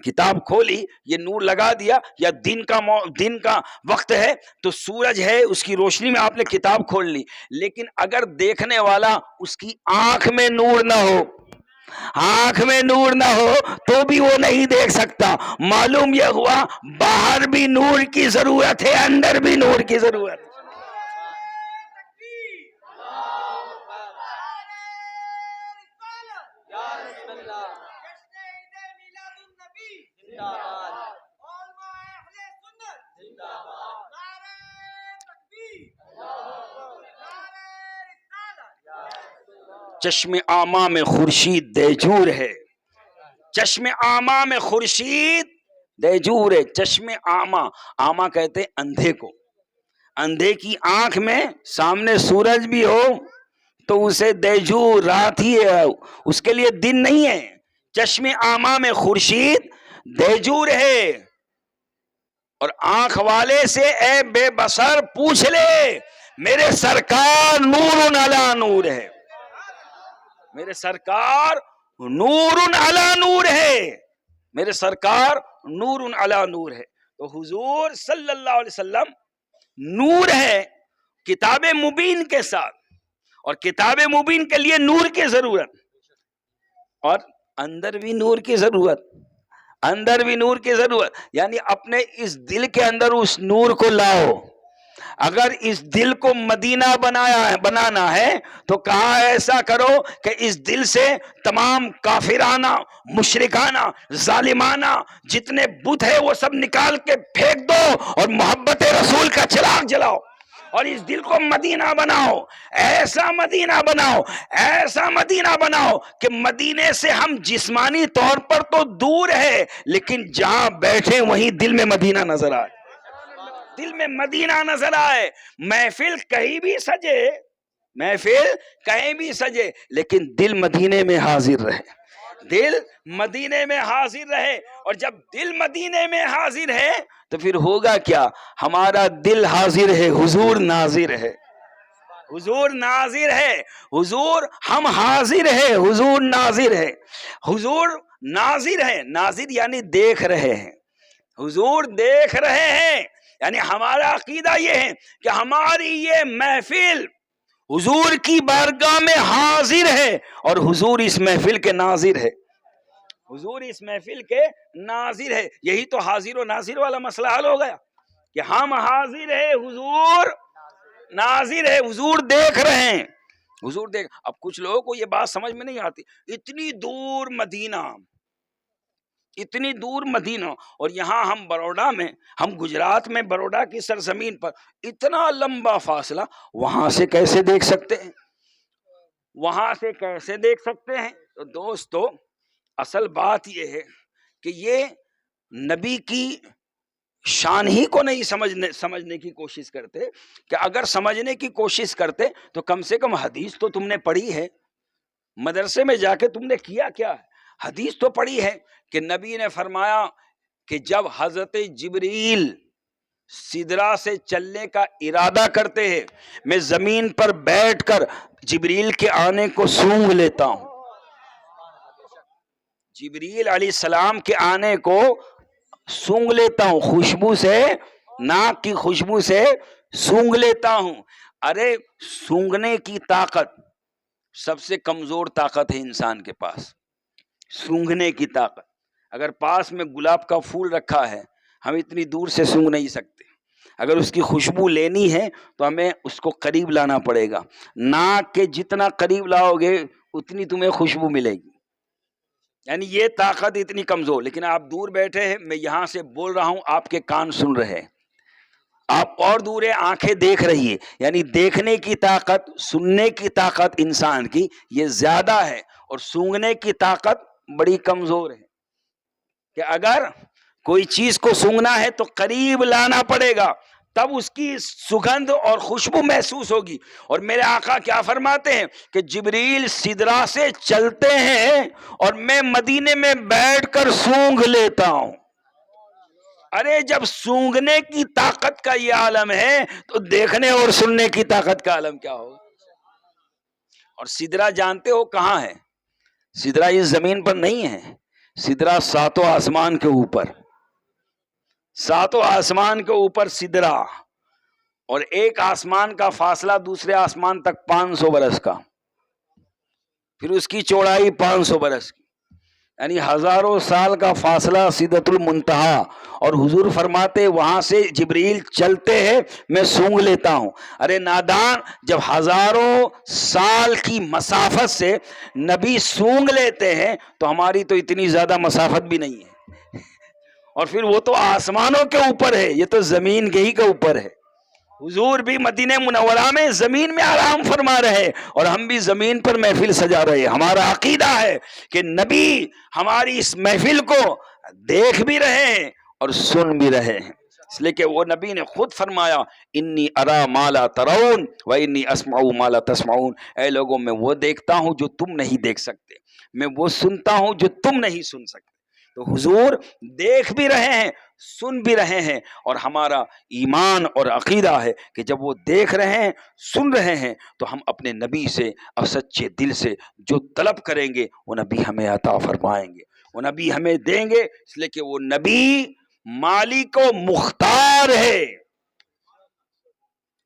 کتاب کھولی، یہ نور لگا دیا، یا دن کا وقت ہے تو سورج ہے، اس کی روشنی میں آپ نے کتاب کھول لی، لیکن اگر دیکھنے والا اس کی آنکھ میں نور نہ ہو، آنکھ میں نور نہ ہو تو بھی وہ نہیں دیکھ سکتا۔ معلوم یہ ہوا باہر بھی نور کی ضرورت ہے، اندر بھی نور کی ضرورت ہے۔ چشم آما میں خورشید دیجور ہے، چشم آما میں خورشید دیجور ہے۔ چشم آما کہتے اندھے کو، اندھے کی آنکھ میں سامنے سورج بھی ہو تو اسے دیجور، رات ہی ہے، اس کے لیے دن نہیں ہے۔ چشم آما میں خورشید دیجور ہے۔ اور آنکھ والے سے اے بے بصر پوچھ لے، میرے سرکار نور علی نور ہے، میرے سرکار نور علی نور ہے، میرے سرکار نور علی نور ہے۔ تو حضور صلی اللہ علیہ وسلم نور ہے کتاب مبین کے ساتھ، اور کتاب مبین کے لیے نور کی ضرورت، اور اندر بھی نور کی ضرورت، اندر بھی نور کی ضرورت، یعنی اپنے اس دل کے اندر اس نور کو لاؤ۔ اگر اس دل کو مدینہ بنانا ہے تو کہا ایسا کرو کہ اس دل سے تمام کافرانہ، مشرکانہ، ظالمانہ جتنے بت ہے وہ سب نکال کے پھینک دو اور محبت رسول کا چراغ جلاؤ، اور اس دل کو مدینہ بناؤ، ایسا مدینہ بناؤ، ایسا مدینہ بناؤ کہ مدینے سے ہم جسمانی طور پر تو دور ہے لیکن جہاں بیٹھے وہیں دل میں مدینہ نظر آئے، دل میں مدینہ نظر آئے۔ محفل کہیں بھی سجے، محفل کہیں بھی سجے، لیکن دل مدینے میں حاضر رہے، دل مدینے میں حاضر رہے۔ اور جب دل مدینے میں حاضر ہے تو پھر ہوگا کیا؟ ہمارا دل حاضر ہے، حضور ناظر ہے، حضور ناظر ہے، حضور ہم حاضر ہے، حضور ناظر ہے، حضور ناظر ہے۔ ناظر یعنی دیکھ رہے ہیں، حضور دیکھ رہے ہیں، یعنی ہمارا عقیدہ یہ ہے کہ ہماری یہ محفل حضور کی بارگاہ میں حاضر ہے، اور حضور اس محفل کے ناظر ہے، حضور اس محفل کے ناظر ہے۔ یہی تو حاضر و ناظر والا مسئلہ حل ہو گیا کہ ہم حاضر ہے، حضور ناظر ہے، حضور دیکھ رہے ہیں، حضور دیکھ۔ اب کچھ لوگوں کو یہ بات سمجھ میں نہیں آتی، اتنی دور مدینہ، اتنی دور مدینہ، اور یہاں ہم بروڈا میں، ہم گجرات میں بروڈا کی سرزمین پر اتنا لمبا فاصلہ، وہاں سے کیسے دیکھ سکتے ہیں؟ وہاں سے کیسے دیکھ سکتے ہیں؟ تو دوستو اصل بات یہ ہے کہ یہ نبی کی شان ہی کو نہیں سمجھنے کی کوشش کرتے، کہ اگر سمجھنے کی کوشش کرتے تو کم سے کم حدیث تو تم نے پڑھی ہے، مدرسے میں جا کے تم نے کیا کیا ہے؟ حدیث تو پڑھی ہے کہ نبی نے فرمایا کہ جب حضرت جبریل سدرا سے چلنے کا ارادہ کرتے ہیں، میں زمین پر بیٹھ کر جبریل کے آنے کو سونگھ لیتا ہوں، جبریل علیہ السلام کے آنے کو سونگھ لیتا ہوں، خوشبو سے، ناک کی خوشبو سے سونگھ لیتا ہوں۔ ارے سونگھنے کی طاقت سب سے کمزور طاقت ہے انسان کے پاس، سونگھنے کی طاقت۔ اگر پاس میں گلاب کا پھول رکھا ہے ہم اتنی دور سے سونگھ نہیں سکتے، اگر اس کی خوشبو لینی ہے تو ہمیں اس کو قریب لانا پڑے گا، ناک کے جتنا قریب لاؤ گے اتنی تمہیں خوشبو ملے گی، یعنی یہ طاقت اتنی کمزور. لیکن آپ دور بیٹھے ہیں, میں یہاں سے بول رہا ہوں, آپ کے کان سن رہے ہیں, آپ اور دور ہے, آنکھیں دیکھ رہی ہے. یعنی دیکھنے کی طاقت, سننے کی طاقت انسان کی یہ زیادہ ہے, اور سونگھنے کی طاقت بڑی کمزور ہے. کہ اگر کوئی چیز کو سونگھنا ہے تو قریب لانا پڑے گا, تب اس کی سگندھ اور خوشبو محسوس ہوگی. اور میرے آقا کیا فرماتے ہیں کہ جبریل سدرا سے چلتے ہیں اور میں مدینے میں بیٹھ کر سونگھ لیتا ہوں. ارے جب سونگھنے کی طاقت کا یہ عالم ہے تو دیکھنے اور سننے کی طاقت کا عالم کیا ہوگا. اور سدرا جانتے ہو کہاں ہے؟ سدرا اس زمین پر نہیں ہے, سدرا ساتوں آسمان کے اوپر, ساتوں آسمان کے اوپر سدرا, اور ایک آسمان کا فاصلہ دوسرے آسمان تک 500 برس کا, پھر اس کی چوڑائی 500 برس کی, یعنی ہزاروں سال کا فاصلہ سدرۃ المنتہا. اور حضور فرماتے وہاں سے جبریل چلتے ہیں, میں سونگھ لیتا ہوں. ارے نادان, جب ہزاروں سال کی مسافت سے نبی سونگھ لیتے ہیں تو ہماری تو اتنی زیادہ مسافت بھی نہیں ہے. اور پھر وہ تو آسمانوں کے اوپر ہے, یہ تو زمین کے ہی کے اوپر ہے. حضور بھی مدینہ منورہ میں زمین میں آرام فرما رہے, اور ہم بھی زمین پر محفل سجا رہے. ہمارا عقیدہ ہے کہ نبی ہماری اس محفل کو دیکھ بھی رہے ہیں اور سن بھی رہے ہیں. اس لیے کہ وہ نبی نے خود فرمایا, انی ارا ما لا ترون و انی اسمع ما لا تسمعون. اے لوگوں, میں وہ دیکھتا ہوں جو تم نہیں دیکھ سکتے, میں وہ سنتا ہوں جو تم نہیں سن سکتے. تو حضور دیکھ بھی رہے ہیں, سن بھی رہے ہیں, اور ہمارا ایمان اور عقیدہ ہے کہ جب وہ دیکھ رہے ہیں, سن رہے ہیں, تو ہم اپنے نبی سے اور سچے دل سے جو طلب کریں گے وہ نبی ہمیں عطا فرمائیں گے, وہ نبی ہمیں دیں گے. اس لیے کہ وہ نبی مالک و مختار ہے,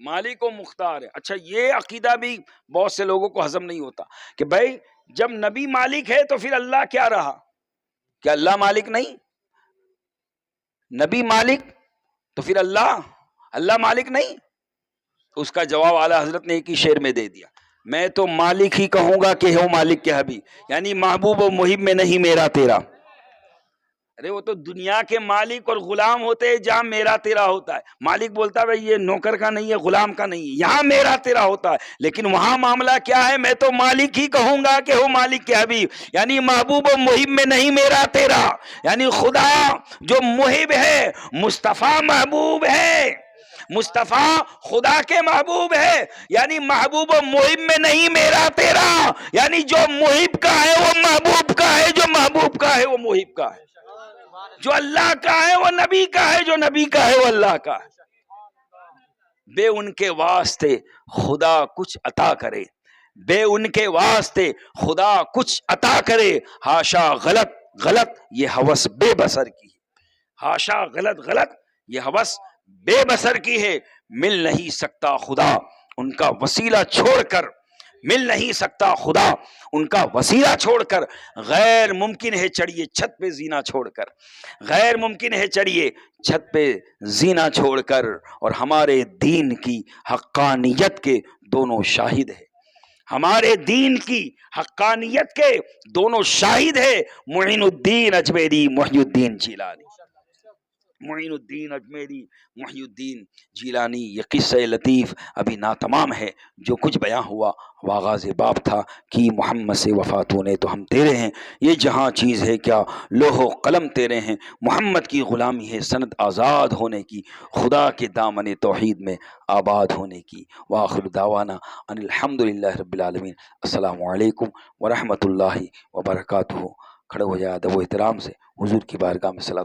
مالک و مختار ہے. اچھا, یہ عقیدہ بھی بہت سے لوگوں کو ہضم نہیں ہوتا کہ بھائی جب نبی مالک ہے تو پھر اللہ کیا رہا؟ کیا اللہ مالک نہیں؟ نبی مالک تو پھر اللہ مالک نہیں؟ اس کا جواب اعلی حضرت نے ایک ہی شعر میں دے دیا, میں تو مالک ہی کہوں گا کہ ہو مالک کے حبیب, یعنی محبوب و محب میں نہیں میرا تیرا. ارے وہ تو دنیا کے مالک اور غلام ہوتے ہیں جہاں میرا تیرا ہوتا ہے. مالک بولتا ہے بھائی یہ نوکر کا نہیں ہے, غلام کا نہیں ہے, یہاں میرا تیرا ہوتا ہے. لیکن وہاں معاملہ کیا ہے؟ میں تو مالک ہی کہوں گا کہ ہو مالک کے حبیب, یعنی محبوب و محب میں نہیں میرا تیرا. یعنی خدا جو محب ہے, مصطفیٰ محبوب ہے, مصطفیٰ خدا کے محبوب ہے, یعنی محبوب و محب میں نہیں میرا تیرا. یعنی جو محب کا ہے وہ محبوب کا ہے, جو محبوب کا ہے وہ محب کا ہے, جو اللہ کا ہے وہ نبی کا ہے, جو نبی کا ہے وہ اللہ کا ہے. بے ان کے واسطے خدا کچھ عطا کرے, بے ان کے واسطے خدا کچھ عطا کرے. ہاشا غلط یہ ہوس بے بسر کی ہے, ہاشا غلط یہ ہوس بے بسر کی ہے. مل نہیں سکتا خدا ان کا وسیلہ چھوڑ کر, مل نہیں سکتا خدا ان کا وسیلہ چھوڑ کر. غیر ممکن ہے چڑھیے چھت پہ زینہ چھوڑ کر, غیر ممکن ہے چڑھیے چھت پہ زینہ چھوڑ کر. اور ہمارے دین کی حقانیت کے دونوں شاہد ہیں, ہمارے دین کی حقانیت کے دونوں شاہد ہیں, معین الدین اجمیری, محی الدین جیلانی. معین الدین اجمیری, محی الدین جیلانی. یہ قصہ لطیف ابھی ناتمام ہے, جو کچھ بیان ہوا وہ آغاز باب تھا کہ محمد سے وفات ہونے تو ہم تیرے ہیں. یہ جہاں چیز ہے کیا لوح و قلم تیرے ہیں, محمد کی غلامی ہے سند آزاد ہونے کی, خدا کے دامن توحید میں آباد ہونے کی. وآخر دعوانا ان الحمدللہ رب العالمین. السلام علیکم ورحمۃ اللہ وبرکاتہ. کھڑے ہو جائے ادب و احترام سے حضور کی بارگاہ میں صلاۃ